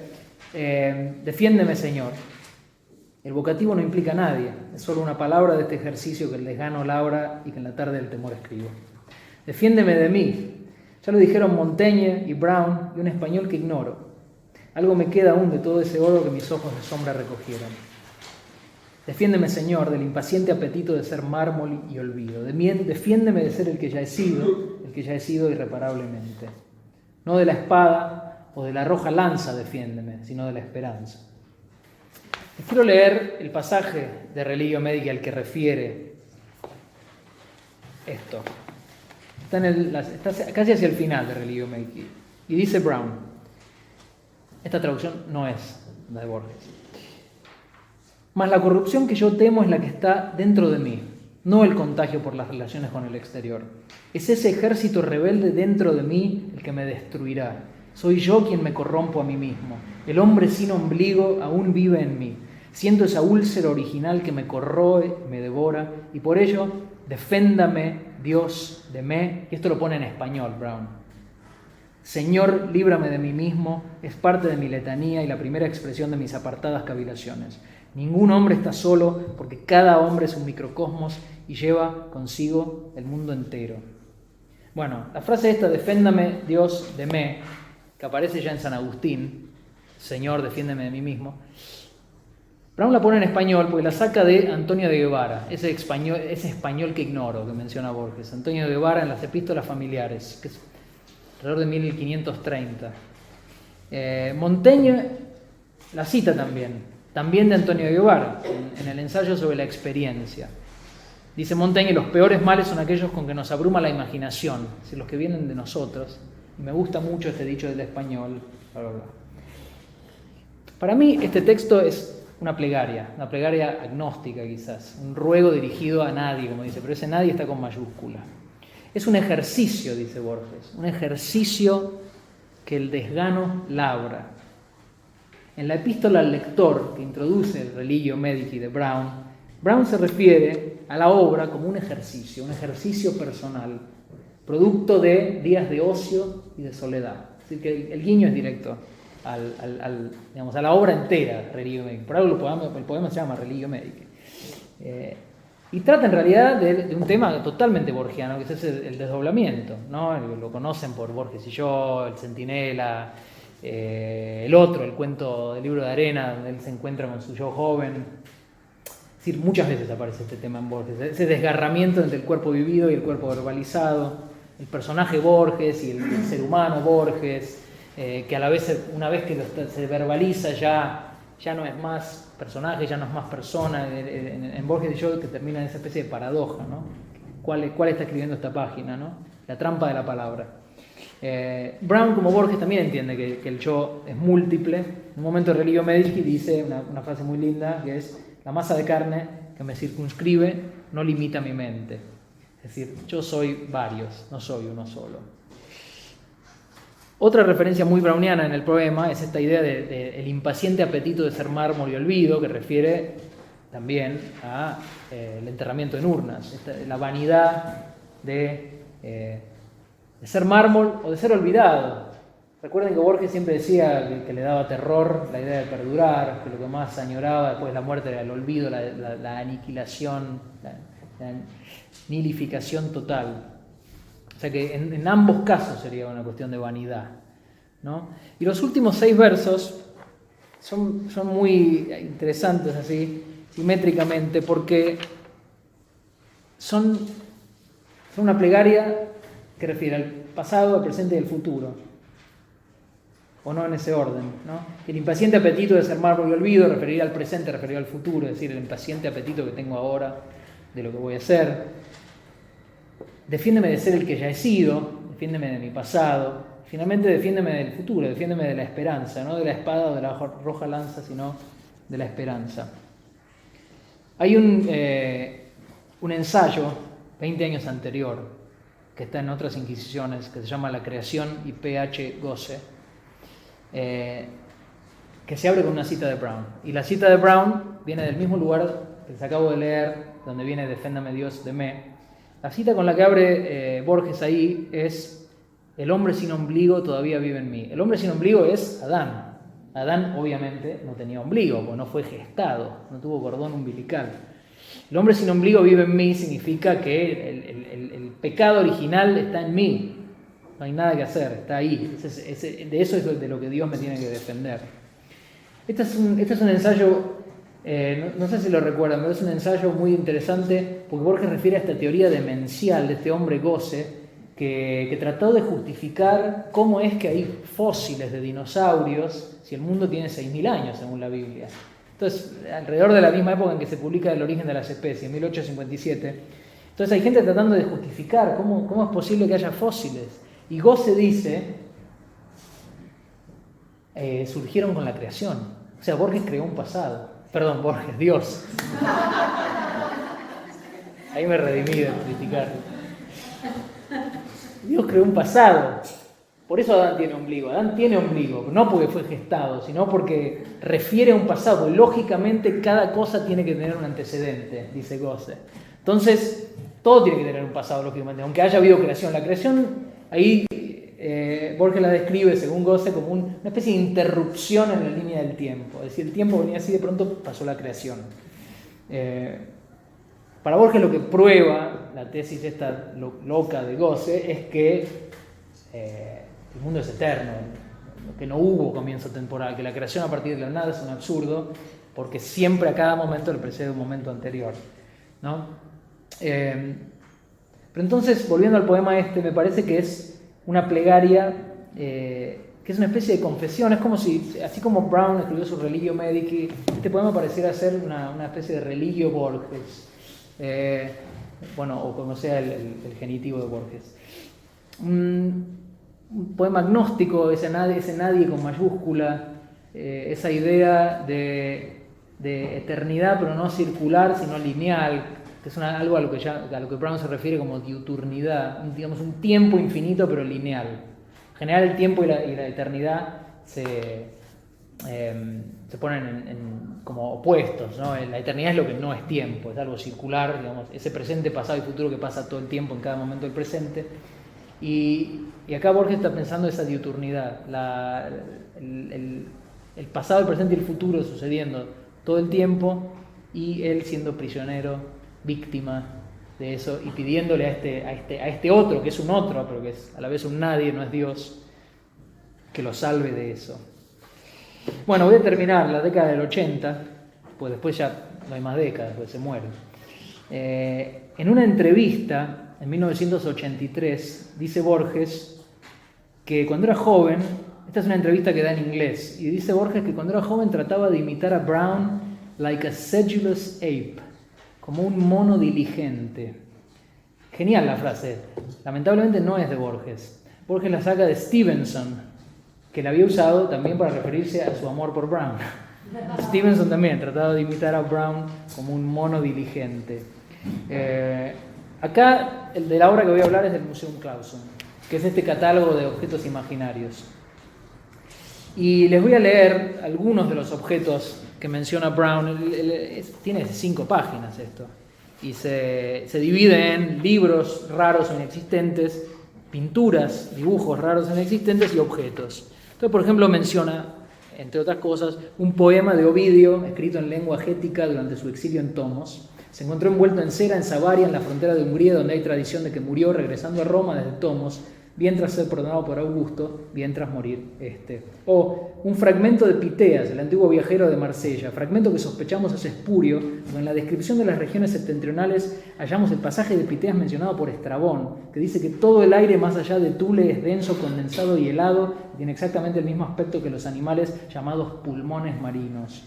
Defiéndeme, Señor. El vocativo no implica a nadie, es solo una palabra de este ejercicio que el desgano labra y que en la tarde del temor escribo. Defiéndeme de mí. Ya lo dijeron Montaigne y Brown y un español que ignoro. Algo me queda aún de todo ese oro que mis ojos de sombra recogieron. Defiéndeme, Señor, del impaciente apetito de ser mármol y olvido. Defiéndeme de ser el que ya he sido irreparablemente. No de la espada o de la roja lanza defiéndeme, sino de la esperanza. Les quiero leer el pasaje de Religio Medici al que refiere esto. Está casi hacia el final de Religio Medici. Y dice Brown, esta traducción no es la de Borges. Mas la corrupción que yo temo es la que está dentro de mí, no el contagio por las relaciones con el exterior. Es ese ejército rebelde dentro de mí el que me destruirá. Soy yo quien me corrompo a mí mismo. El hombre sin ombligo aún vive en mí. Siento esa úlcera original que me corroe, me devora, y por ello, deféndame, Dios, de mí. Y esto lo pone en español, Brown. Señor, líbrame de mí mismo, es parte de mi letanía y la primera expresión de mis apartadas cavilaciones. Ningún hombre está solo, porque cada hombre es un microcosmos y lleva consigo el mundo entero. Bueno, la frase esta, deféndame Dios de mí, que aparece ya en San Agustín, Señor, defiéndeme de mí mismo, Brown la pone en español porque la saca de Antonio de Guevara, ese español que ignoro, que menciona Borges. Antonio de Guevara en las Epístolas Familiares, que es alrededor de 1530. Montaigne la cita también de Antonio de Guevara, en el ensayo sobre la experiencia. Dice Montaigne, los peores males son aquellos con que nos abruma la imaginación, es decir, los que vienen de nosotros. Y me gusta mucho este dicho del español. Bla, bla, bla. Para mí este texto es una plegaria agnóstica quizás, un ruego dirigido a nadie, como dice, pero ese nadie está con mayúscula. Es un ejercicio, dice Borges, un ejercicio que el desgano labra. En la epístola al lector que introduce el Religio Medici de Brown se refiere a la obra como un ejercicio personal, producto de días de ocio y de soledad. Es decir, que el guiño es directo digamos, a la obra entera, Religio Medici. Por algo el poema se llama Religio Medici. Y trata en realidad de un tema totalmente borgiano, que es el desdoblamiento, ¿no? Lo conocen por Borges y yo, el Centinela, el otro, el cuento del libro de arena, donde él se encuentra con su yo joven. Es decir, muchas veces aparece este tema en Borges, ese desgarramiento entre el cuerpo vivido y el cuerpo verbalizado, el personaje Borges y el ser humano Borges, que a la vez, una vez que se verbaliza, ya no es más personaje, ya no es más persona. En Borges y yo, que termina en esa especie de paradoja, ¿no? ¿Cuál está escribiendo esta página, ¿no? La trampa de la palabra. Brown, como Borges, también entiende que el yo es múltiple. En un momento Religio Medici dice una frase muy linda, que es: la masa de carne que me circunscribe no limita mi mente. Es decir, yo soy varios, no soy uno solo. Otra referencia muy browniana en el poema es esta idea del impaciente apetito de ser mármol y olvido, que refiere también a el enterramiento en urnas, la vanidad de ser mármol o de ser olvidado. Recuerden que Borges siempre decía que le daba terror la idea de perdurar, que lo que más añoraba después de la muerte era el olvido, la aniquilación, la nihilificación total. O sea que en ambos casos sería una cuestión de vanidad, ¿no? Y los últimos 6 versos son muy interesantes así, simétricamente, porque son una plegaria que refiere al pasado, al presente y al futuro, o no en ese orden, ¿no? El impaciente apetito de ser mármol y olvido referiría al presente, referiría al futuro, es decir, el impaciente apetito que tengo ahora de lo que voy a hacer. Defiéndeme de ser el que ya he sido, defiéndeme de mi pasado, finalmente defiéndeme del futuro, defiéndeme de la esperanza, no de la espada o de la roja lanza, sino de la esperanza. Hay un ensayo, 20 años anterior, que está en otras inquisiciones, que se llama La creación y P.H. Gosse, que se abre con una cita de Brown. Y la cita de Brown viene del mismo lugar que les acabo de leer, donde viene Deféndame Dios de mí. La cita con la que abre Borges ahí es: el hombre sin ombligo todavía vive en mí. El hombre sin ombligo es Adán. Adán obviamente no tenía ombligo, porque no fue gestado, no tuvo cordón umbilical. El hombre sin ombligo vive en mí significa que el pecado original está en mí. No hay nada que hacer, está ahí. De eso es de lo que Dios me tiene que defender. Este es un ensayo, no sé si lo recuerdan, pero es un ensayo muy interesante porque Borges refiere a esta teoría demencial de este hombre Gosse que trató de justificar cómo es que hay fósiles de dinosaurios si el mundo tiene 6.000 años según la Biblia. Entonces, alrededor de la misma época en que se publica El origen de las especies, en 1857, entonces hay gente tratando de justificar cómo es posible que haya fósiles. Y Gosse dice, surgieron con la creación. O sea, Borges creó un pasado. Perdón, Borges, Dios. Ahí me redimí de criticarlo. Dios creó un pasado. Por eso Adán tiene ombligo. Adán tiene ombligo, no porque fue gestado, sino porque refiere a un pasado. Lógicamente, cada cosa tiene que tener un antecedente, dice Gosse. Entonces, todo tiene que tener un pasado, lógicamente, aunque haya habido creación. La creación, ahí Borges la describe, según Gosse, como una especie de interrupción en la línea del tiempo. Es decir, el tiempo venía así, de pronto pasó la creación. Para Borges lo que prueba la tesis esta loca de Gosse es que el mundo es eterno, que no hubo comienzo temporal, que la creación a partir de la nada es un absurdo, porque siempre a cada momento le precede un momento anterior, ¿no? Pero entonces, volviendo al poema me parece que es una plegaria que es una especie de confesión. Es como si, así como Brown escribió su Religio Medici, este poema pareciera ser una especie de Religio Borges, o como sea el genitivo de Borges. Un poema agnóstico, ese nadie con mayúscula, esa idea de de eternidad, pero no circular, sino lineal, que es algo a lo que Brown se refiere como diuturnidad, digamos un tiempo infinito pero lineal. En general el tiempo y la eternidad se ponen como opuestos, ¿no? La eternidad es lo que no es tiempo, es algo circular, digamos, ese presente, pasado y futuro que pasa todo el tiempo en cada momento del presente. Y acá Borges está pensando esa diuturnidad, el pasado, el presente y el futuro sucediendo todo el tiempo y él siendo prisionero, víctima de eso y pidiéndole a este otro, que es un otro, pero que es a la vez un nadie, no es Dios, que lo salve de eso. Bueno, voy a terminar la década del 80, pues después ya no hay más décadas, pues se muere. En una entrevista en 1983 dice Borges que cuando era joven, esta es una entrevista que da en inglés, y dice Borges que cuando era joven trataba de imitar a Brown like a sedulous ape, como un mono diligente. Genial la frase, lamentablemente no es de Borges. Borges la saca de Stevenson, que la había usado también para referirse a su amor por Brown. Stevenson también trataba de imitar a Brown como un mono diligente. Acá, el de la obra que voy a hablar es del Museum Clauson, que es este catálogo de objetos imaginarios. Y les voy a leer algunos de los objetos que menciona Brown. Tiene 5 páginas esto. Y se divide en libros raros o inexistentes, pinturas, dibujos raros o inexistentes y objetos. Entonces, por ejemplo, menciona, entre otras cosas, un poema de Ovidio, escrito en lengua gética durante su exilio en Tomos. Se encontró envuelto en cera en Savaria, en la frontera de Hungría, donde hay tradición de que murió regresando a Roma desde Tomos, bien tras ser perdonado por Augusto, bien tras morir este. O un fragmento de Piteas, el antiguo viajero de Marsella, fragmento que sospechamos es espurio, donde en la descripción de las regiones septentrionales hallamos el pasaje de Piteas mencionado por Estrabón, que dice que todo el aire más allá de Tule es denso, condensado y helado, y tiene exactamente el mismo aspecto que los animales llamados pulmones marinos.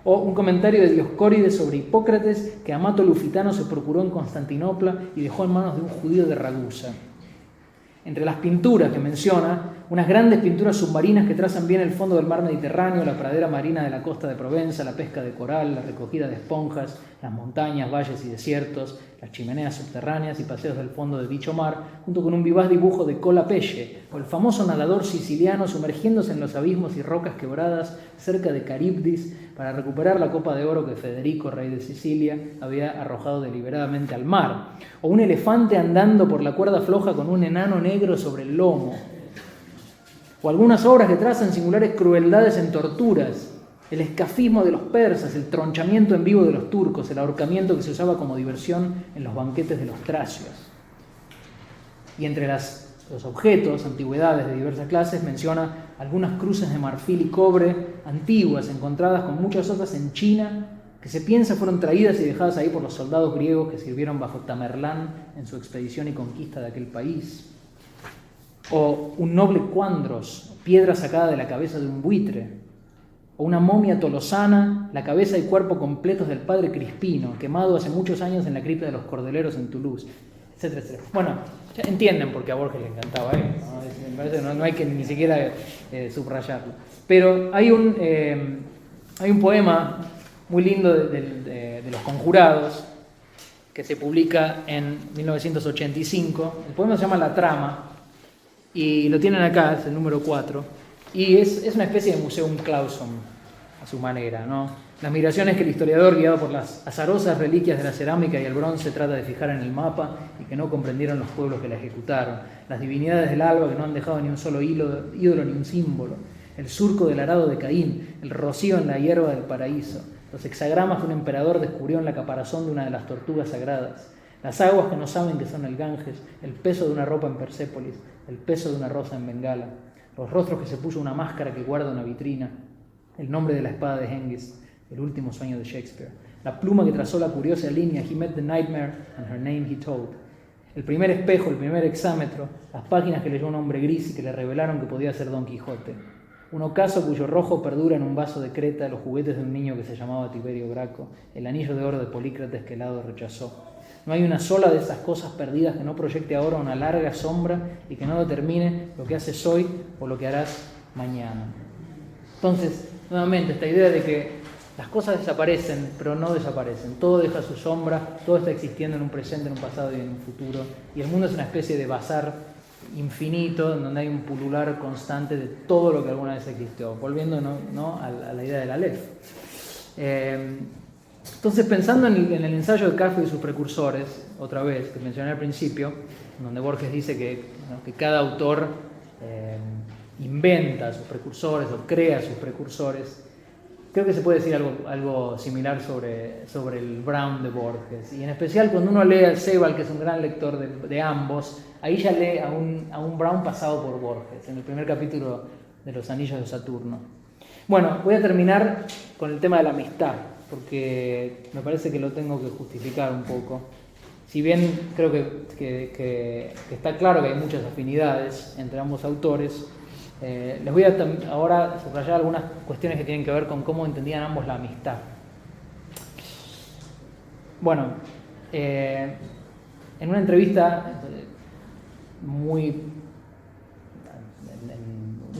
O un comentario de Dioscórides sobre Hipócrates, que Amato Lufitano se procuró en Constantinopla y dejó en manos de un judío de Ragusa. Entre las pinturas que menciona, unas grandes pinturas submarinas que trazan bien el fondo del mar Mediterráneo, la pradera marina de la costa de Provenza, la pesca de coral, la recogida de esponjas, las montañas, valles y desiertos, las chimeneas subterráneas y paseos del fondo de dicho mar, junto con un vivaz dibujo de Colapesce, o el famoso nadador siciliano sumergiéndose en los abismos y rocas quebradas cerca de Caribdis para recuperar la copa de oro que Federico, rey de Sicilia, había arrojado deliberadamente al mar, o un elefante andando por la cuerda floja con un enano negro sobre el lomo, o algunas obras que trazan singulares crueldades en torturas, el escafismo de los persas, el tronchamiento en vivo de los turcos, el ahorcamiento que se usaba como diversión en los banquetes de los tracios. Y entre los objetos, antigüedades de diversas clases, menciona algunas cruces de marfil y cobre antiguas, encontradas con muchas otras en China, que se piensa fueron traídas y dejadas ahí por los soldados griegos que sirvieron bajo Tamerlán en su expedición y conquista de aquel país. O un noble cuandros, piedra sacada de la cabeza de un buitre. O una momia tolosana, la cabeza y cuerpo completos del padre Crispino, quemado hace muchos años en la cripta de los Cordeleros en Toulouse, etcétera, etcétera. Bueno, ya entienden por qué a Borges le encantaba esto, ¿no? Me parece que no hay que ni siquiera subrayarlo. Pero hay un poema muy lindo de Los Conjurados, que se publica en 1985. El poema se llama La Trama, y lo tienen acá, es el número 4, y es una especie de Museum Clauson a su manera, ¿no? Las migraciones que el historiador, guiado por las azarosas reliquias de la cerámica y el bronce, trata de fijar en el mapa y que no comprendieron los pueblos que la ejecutaron, las divinidades del alba que no han dejado ni un solo ídolo ni un símbolo, el surco del arado de Caín, el rocío en la hierba del paraíso, los hexagramas que un emperador descubrió en la caparazón de una de las tortugas sagradas, las aguas que no saben que son el Ganges, el peso de una ropa en Persépolis, el peso de una rosa en Bengala, los rostros que se puso una máscara que guarda una vitrina, el nombre de la espada de Hengist, el último sueño de Shakespeare, la pluma que trazó la curiosa línea He met the nightmare and her name he told, el primer espejo, el primer hexámetro, las páginas que leyó un hombre gris y que le revelaron que podía ser Don Quijote, un ocaso cuyo rojo perdura en un vaso de Creta, los juguetes de un niño que se llamaba Tiberio Graco, el anillo de oro de Polícrates que Helado rechazó. No hay una sola de esas cosas perdidas que no proyecte ahora una larga sombra y que no determine lo que haces hoy o lo que harás mañana. Entonces, nuevamente, esta idea de que Las cosas desaparecen, pero no desaparecen. Todo deja su sombra, todo está existiendo en un presente, en un pasado y en un futuro. Y el mundo es una especie de bazar infinito, en donde hay un pulular constante de todo lo que alguna vez existió. Volviendo a la idea del Aleph. Entonces, pensando en el ensayo de Kafka y sus precursores, otra vez, que mencioné al principio, donde Borges dice que cada autor inventa a sus precursores o crea a sus precursores, creo que se puede decir algo similar sobre el Brown de Borges. Y en especial cuando uno lee al Sebald, que es un gran lector de ambos, ahí ya lee a un Brown pasado por Borges, en el primer capítulo de Los Anillos de Saturno. Bueno, voy a terminar con el tema de la amistad, porque me parece que lo tengo que justificar un poco. Si bien creo que está claro que hay muchas afinidades entre ambos autores, les voy a ahora subrayar algunas cuestiones que tienen que ver con cómo entendían ambos la amistad. Bueno, en una entrevista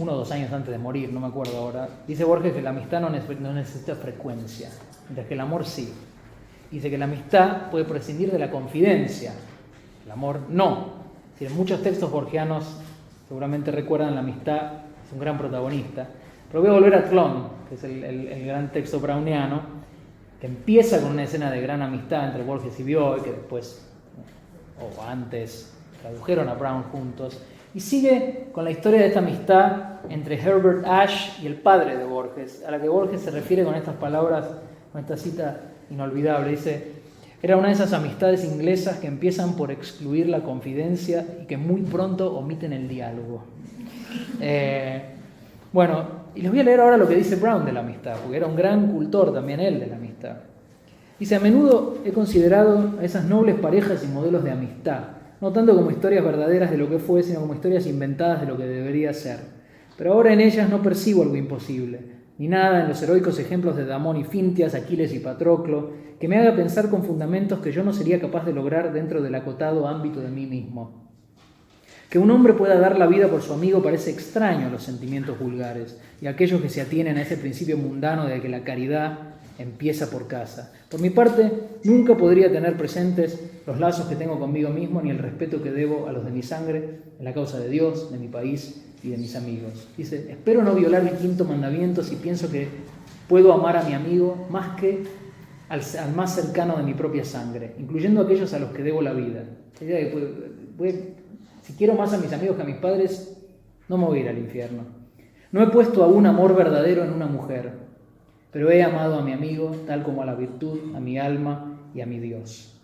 uno o 2 años antes de morir, no me acuerdo ahora, dice Borges que la amistad no necesita frecuencia, mientras que el amor sí. Dice que la amistad puede prescindir de la confidencia, el amor no. Es decir, en muchos textos borgianos seguramente recuerdan la amistad, es un gran protagonista. Pero voy a volver a Tlön, que es el gran texto browniano, que empieza con una escena de gran amistad entre Borges y Bioy, que después, o antes, tradujeron a Brown juntos, y sigue con la historia de esta amistad entre Herbert Ashe y el padre de Borges, a la que Borges se refiere con estas palabras, con esta cita inolvidable. Dice: era una de esas amistades inglesas que empiezan por excluir la confidencia y que muy pronto omiten el diálogo. Bueno, y les voy a leer ahora lo que dice Brown de la amistad, porque era un gran cultor también él de la amistad. Dice: a menudo he considerado a esas nobles parejas y modelos de amistad, no tanto como historias verdaderas de lo que fue, sino como historias inventadas de lo que debería ser. Pero ahora en ellas no percibo algo imposible, ni nada en los heroicos ejemplos de Damón y Fintias, Aquiles y Patroclo, que me haga pensar con fundamentos que yo no sería capaz de lograr dentro del acotado ámbito de mí mismo. Que un hombre pueda dar la vida por su amigo parece extraño a los sentimientos vulgares y a aquellos que se atienen a ese principio mundano de que la caridad empieza por casa. Por mi parte, nunca podría tener presentes los lazos que tengo conmigo mismo ni el respeto que debo a los de mi sangre, en la causa de Dios, de mi país y de mis amigos. Dice: espero no violar el 5.º mandamiento si pienso que puedo amar a mi amigo más que al más cercano de mi propia sangre, incluyendo a aquellos a los que debo la vida. Si quiero más a mis amigos que a mis padres, no me voy a ir al infierno. No he puesto aún amor verdadero en una mujer, pero he amado a mi amigo tal como a la virtud, a mi alma y a mi Dios.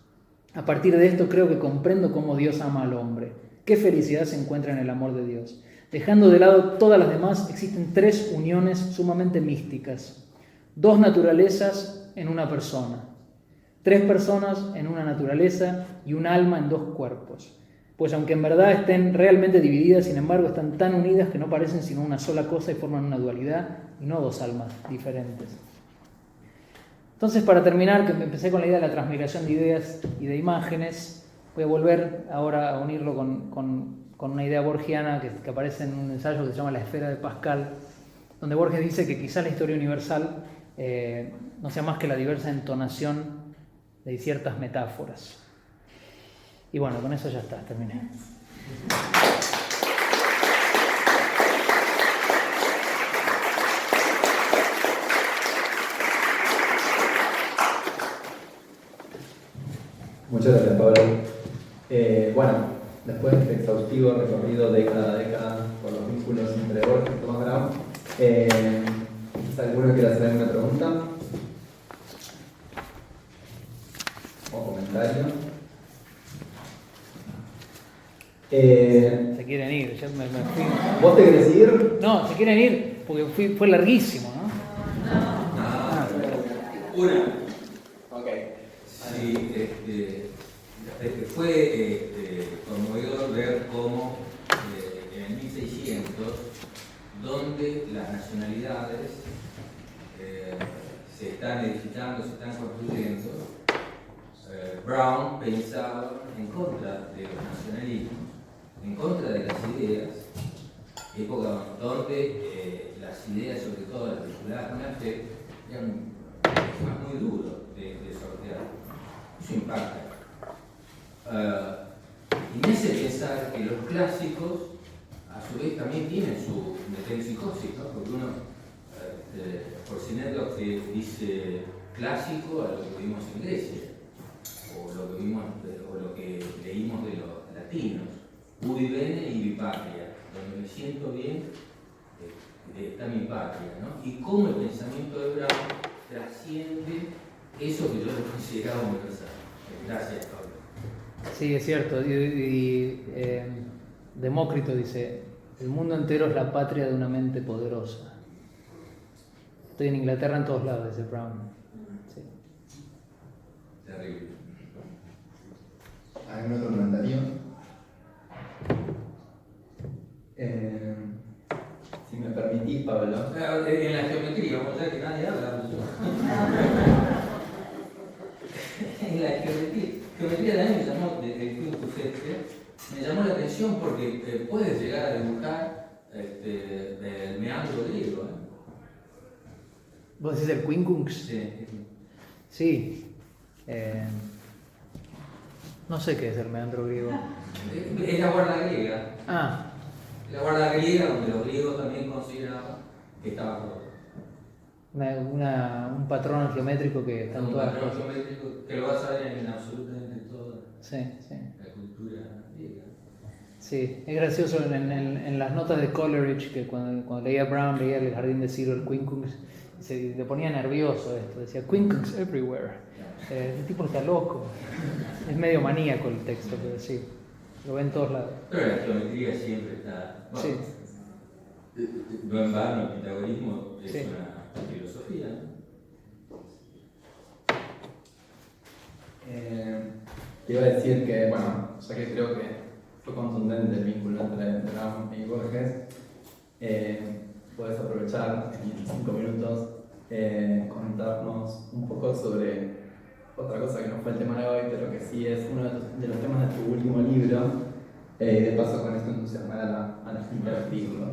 A partir de esto creo que comprendo cómo Dios ama al hombre. Qué felicidad se encuentra en el amor de Dios. Dejando de lado todas las demás, existen 3 uniones sumamente místicas. 2 naturalezas en una persona. 3 personas en una naturaleza y un alma en 2 cuerpos. Pues aunque en verdad estén realmente divididas, sin embargo están tan unidas que no parecen sino una sola cosa y forman una dualidad y no 2 almas diferentes. Entonces, para terminar, que empecé con la idea de la transmigración de ideas y de imágenes, voy a volver ahora a unirlo con una idea borgiana que aparece en un ensayo que se llama La esfera de Pascal, donde Borges dice que quizás la historia universal no sea más que la diversa entonación de ciertas metáforas. Y bueno, con eso ya está, terminé. Muchas gracias, Pablo. Bueno, después de este exhaustivo recorrido década a década por los vínculos entre Borges y Thomas Brown, ¿alguno quiere hacer alguna pregunta o comentario? Se quieren ir, ya me fui. ¿Vos te querés ir? No, se quieren ir porque fue larguísimo, ¿no? Una. Ok. Sí, fue conmovedor ver cómo en el 1600, donde las nacionalidades se están edificando, se están construyendo, Brown pensaba en contra de los nacionalismos, en contra de las ideas, época donde las ideas, sobre todo las vinculadas con la fe, eran muy duro de sortear. Eso impacta. Y me hace pensar que los clásicos, a su vez, también tienen su metempsicosis, ¿no? Porque uno, por Synecdoche dice clásico a lo que vimos en Grecia, o lo que leímos de los latinos, ubi bene y vi patria, donde me siento bien, está mi patria, ¿no? Y cómo el pensamiento de Brown trasciende eso que yo lo consideraba universal. Gracias, Pablo. Sí, es cierto. Demócrito dice, el mundo entero es la patria de una mente poderosa. Estoy en Inglaterra en todos lados, dice Brown. Sí. Terrible. ¿Hay un otro comentario? Si me permitís, Pablo. En la geometría, vamos a ver que nadie habla. En la geometría también me llamó, del Quincunx me llamó la atención porque puedes llegar a dibujar el meandro griego. ¿Vos decís el Quincunx? Sí. Sí. No sé qué es el meandro griego. Es la guarda griega. Ah, La guarda griega, donde los griegos también consideraban que estaba roto. un patrón geométrico que está en Un todas patrón las cosas. geométrico que lo vas a ver en absolutamente toda Sí, sí. la cultura griega. Sí, es gracioso en las notas de Coleridge, que cuando leía Brown, leía El jardín de Ciro, el Quincunx, le ponía nervioso esto, decía Quincunx everywhere. Este tipo está loco. Es medio maníaco el texto, pero sí, lo ve en todos lados. Pero la geometría siempre está. Bueno, Sí. no en vano, el pitagorismo es Sí. una filosofía, ¿no? Te iba a decir que, bueno, ya que creo que fue contundente el vínculo entre Brown y Borges, puedes aprovechar en 5 minutos contarnos un poco sobre otra cosa que no fue el tema de hoy, pero que sí es uno de los temas de tu último libro, y de paso con esto entusiasmar a la gente a escribirlo.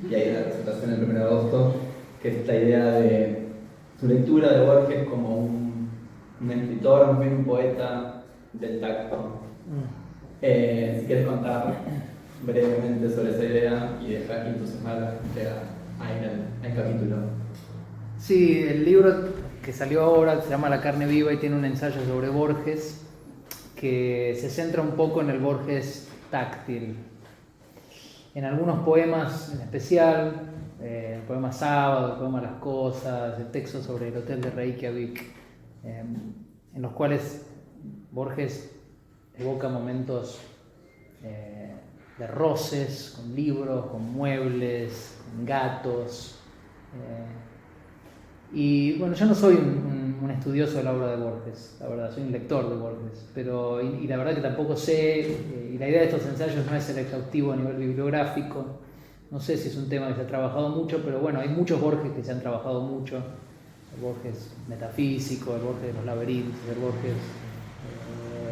Y ahí la presentación el 1 de agosto, que es esta idea de tu lectura de Borges como un escritor, más bien un poeta del tacto. Si quieres contar brevemente sobre esa idea y dejar que entusiasmar a la gente ahí en el capítulo. Sí, el libro que salió ahora se llama La carne viva y tiene un ensayo sobre Borges que se centra un poco en el Borges táctil. En algunos poemas en especial, el poema Sábado, el poema Las Cosas, el texto sobre el hotel de Reykjavik, en los cuales Borges evoca momentos de roces con libros, con muebles, con gatos. Y bueno, yo no soy un estudioso de la obra de Borges, la verdad, soy un lector de Borges, pero y la verdad que tampoco sé, y la idea de estos ensayos no es ser exhaustivo a nivel bibliográfico, no sé si es un tema que se ha trabajado mucho, pero bueno, hay muchos Borges que se han trabajado mucho, el Borges metafísico, el Borges de los laberintos, el Borges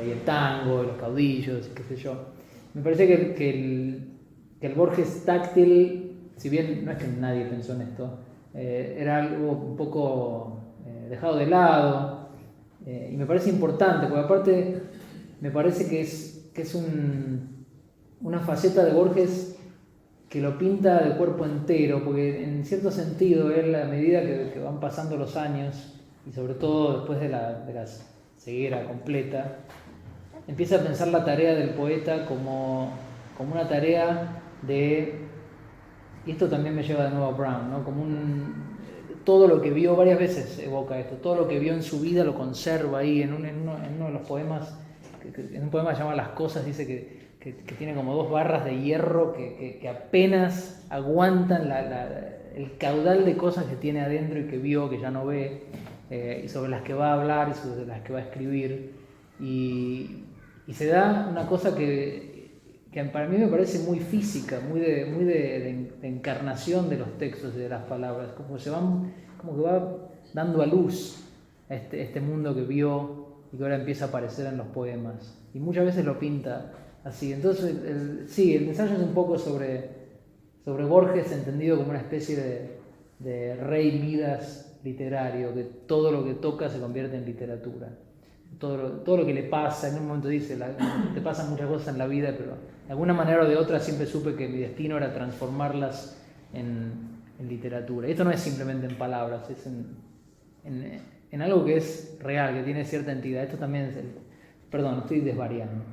y el tango, los caudillos, qué sé yo. Me parece que el Borges táctil, si bien no es que nadie pensó en esto, era algo un poco dejado de lado, y me parece importante, porque aparte me parece que es una faceta de Borges que lo pinta de cuerpo entero, porque en cierto sentido él, a medida que van pasando los años, y sobre todo después de la ceguera completa, empieza a pensar la tarea del poeta como una tarea de, y esto también me lleva de nuevo a Brown, ¿no? Como todo lo que vio, varias veces evoca esto, todo lo que vio en su vida lo conserva ahí en uno de los poemas, en un poema que se llama Las Cosas, dice que tiene como 2 barras de hierro que apenas aguantan el caudal de cosas que tiene adentro y que vio, que ya no ve, y sobre las que va a hablar y sobre las que va a escribir. Y se da una cosa que para mí me parece muy física, muy de encarnación de los textos y de las palabras, como que va dando a luz a este mundo que vio y que ahora empieza a aparecer en los poemas. Y muchas veces lo pinta así. Entonces, el ensayo es un poco sobre Borges, entendido como una especie de rey Midas literario, que todo lo que toca se convierte en literatura. Todo lo que le pasa, en un momento dice, te pasan muchas cosas en la vida, pero de alguna manera o de otra siempre supe que mi destino era transformarlas en literatura. Y esto no es simplemente en palabras, es en algo que es real, que tiene cierta entidad. Esto también es perdón, estoy desvariando.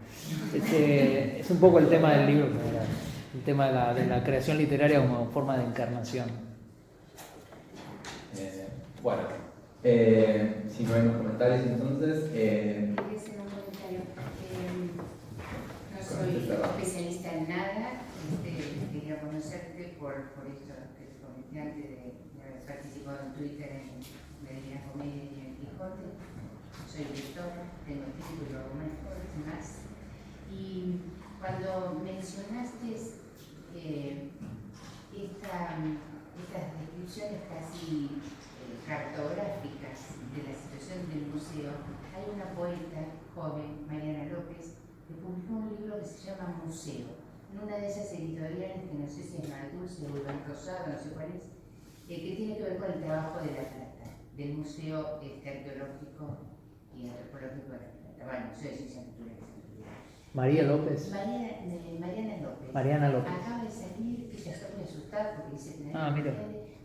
Es un poco el tema del libro, el tema de la creación literaria como forma de encarnación. Bueno, si no hay más comentarios, entonces. Quería hacer un comentario. No soy especialista en nada. Quería conocerte por esto que te comenté antes de haber participado en Twitter en Medina Comedia y en Quijote. Soy lectora, tengo el título y más. Y cuando mencionaste estas descripciones casi cartográficas de la situación del museo, hay una poeta joven, Mariana López, que publicó un libro que se llama Museo, en una de esas editoriales que no sé si es Maldulce o Iván Rosado, no sé cuál es, que tiene que ver con el trabajo de La Plata, del Museo Arqueológico y Antropológico de La Plata, bueno, Museo de Ciencias Naturales. María López. Mariana López. Mariana López. Acaba de salir, que ya estoy muy asustada porque dice que mira.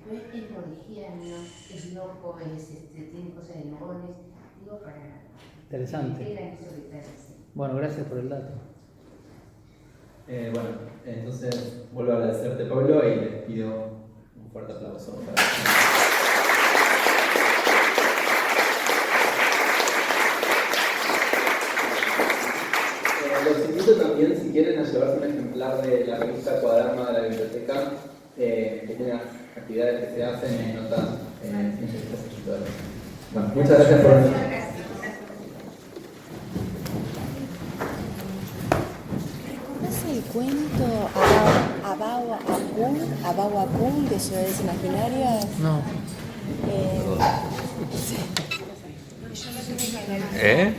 pero es norwegiano, es loco, tiene cosas de nogones, digo para... Interesante. Bueno, gracias por el dato. Bueno, entonces vuelvo a agradecerte, Pablo, y les pido un fuerte aplauso para... Los invito también, si quieren, a llevarse un ejemplar de la revista Cuaderno de la biblioteca, que tiene actividades que se hacen y notas científicas y escritores. Bueno, muchas gracias por venir. ¿Recordás el cuento Abau Akun de Ciudades Imaginarias? No. ¿Eh?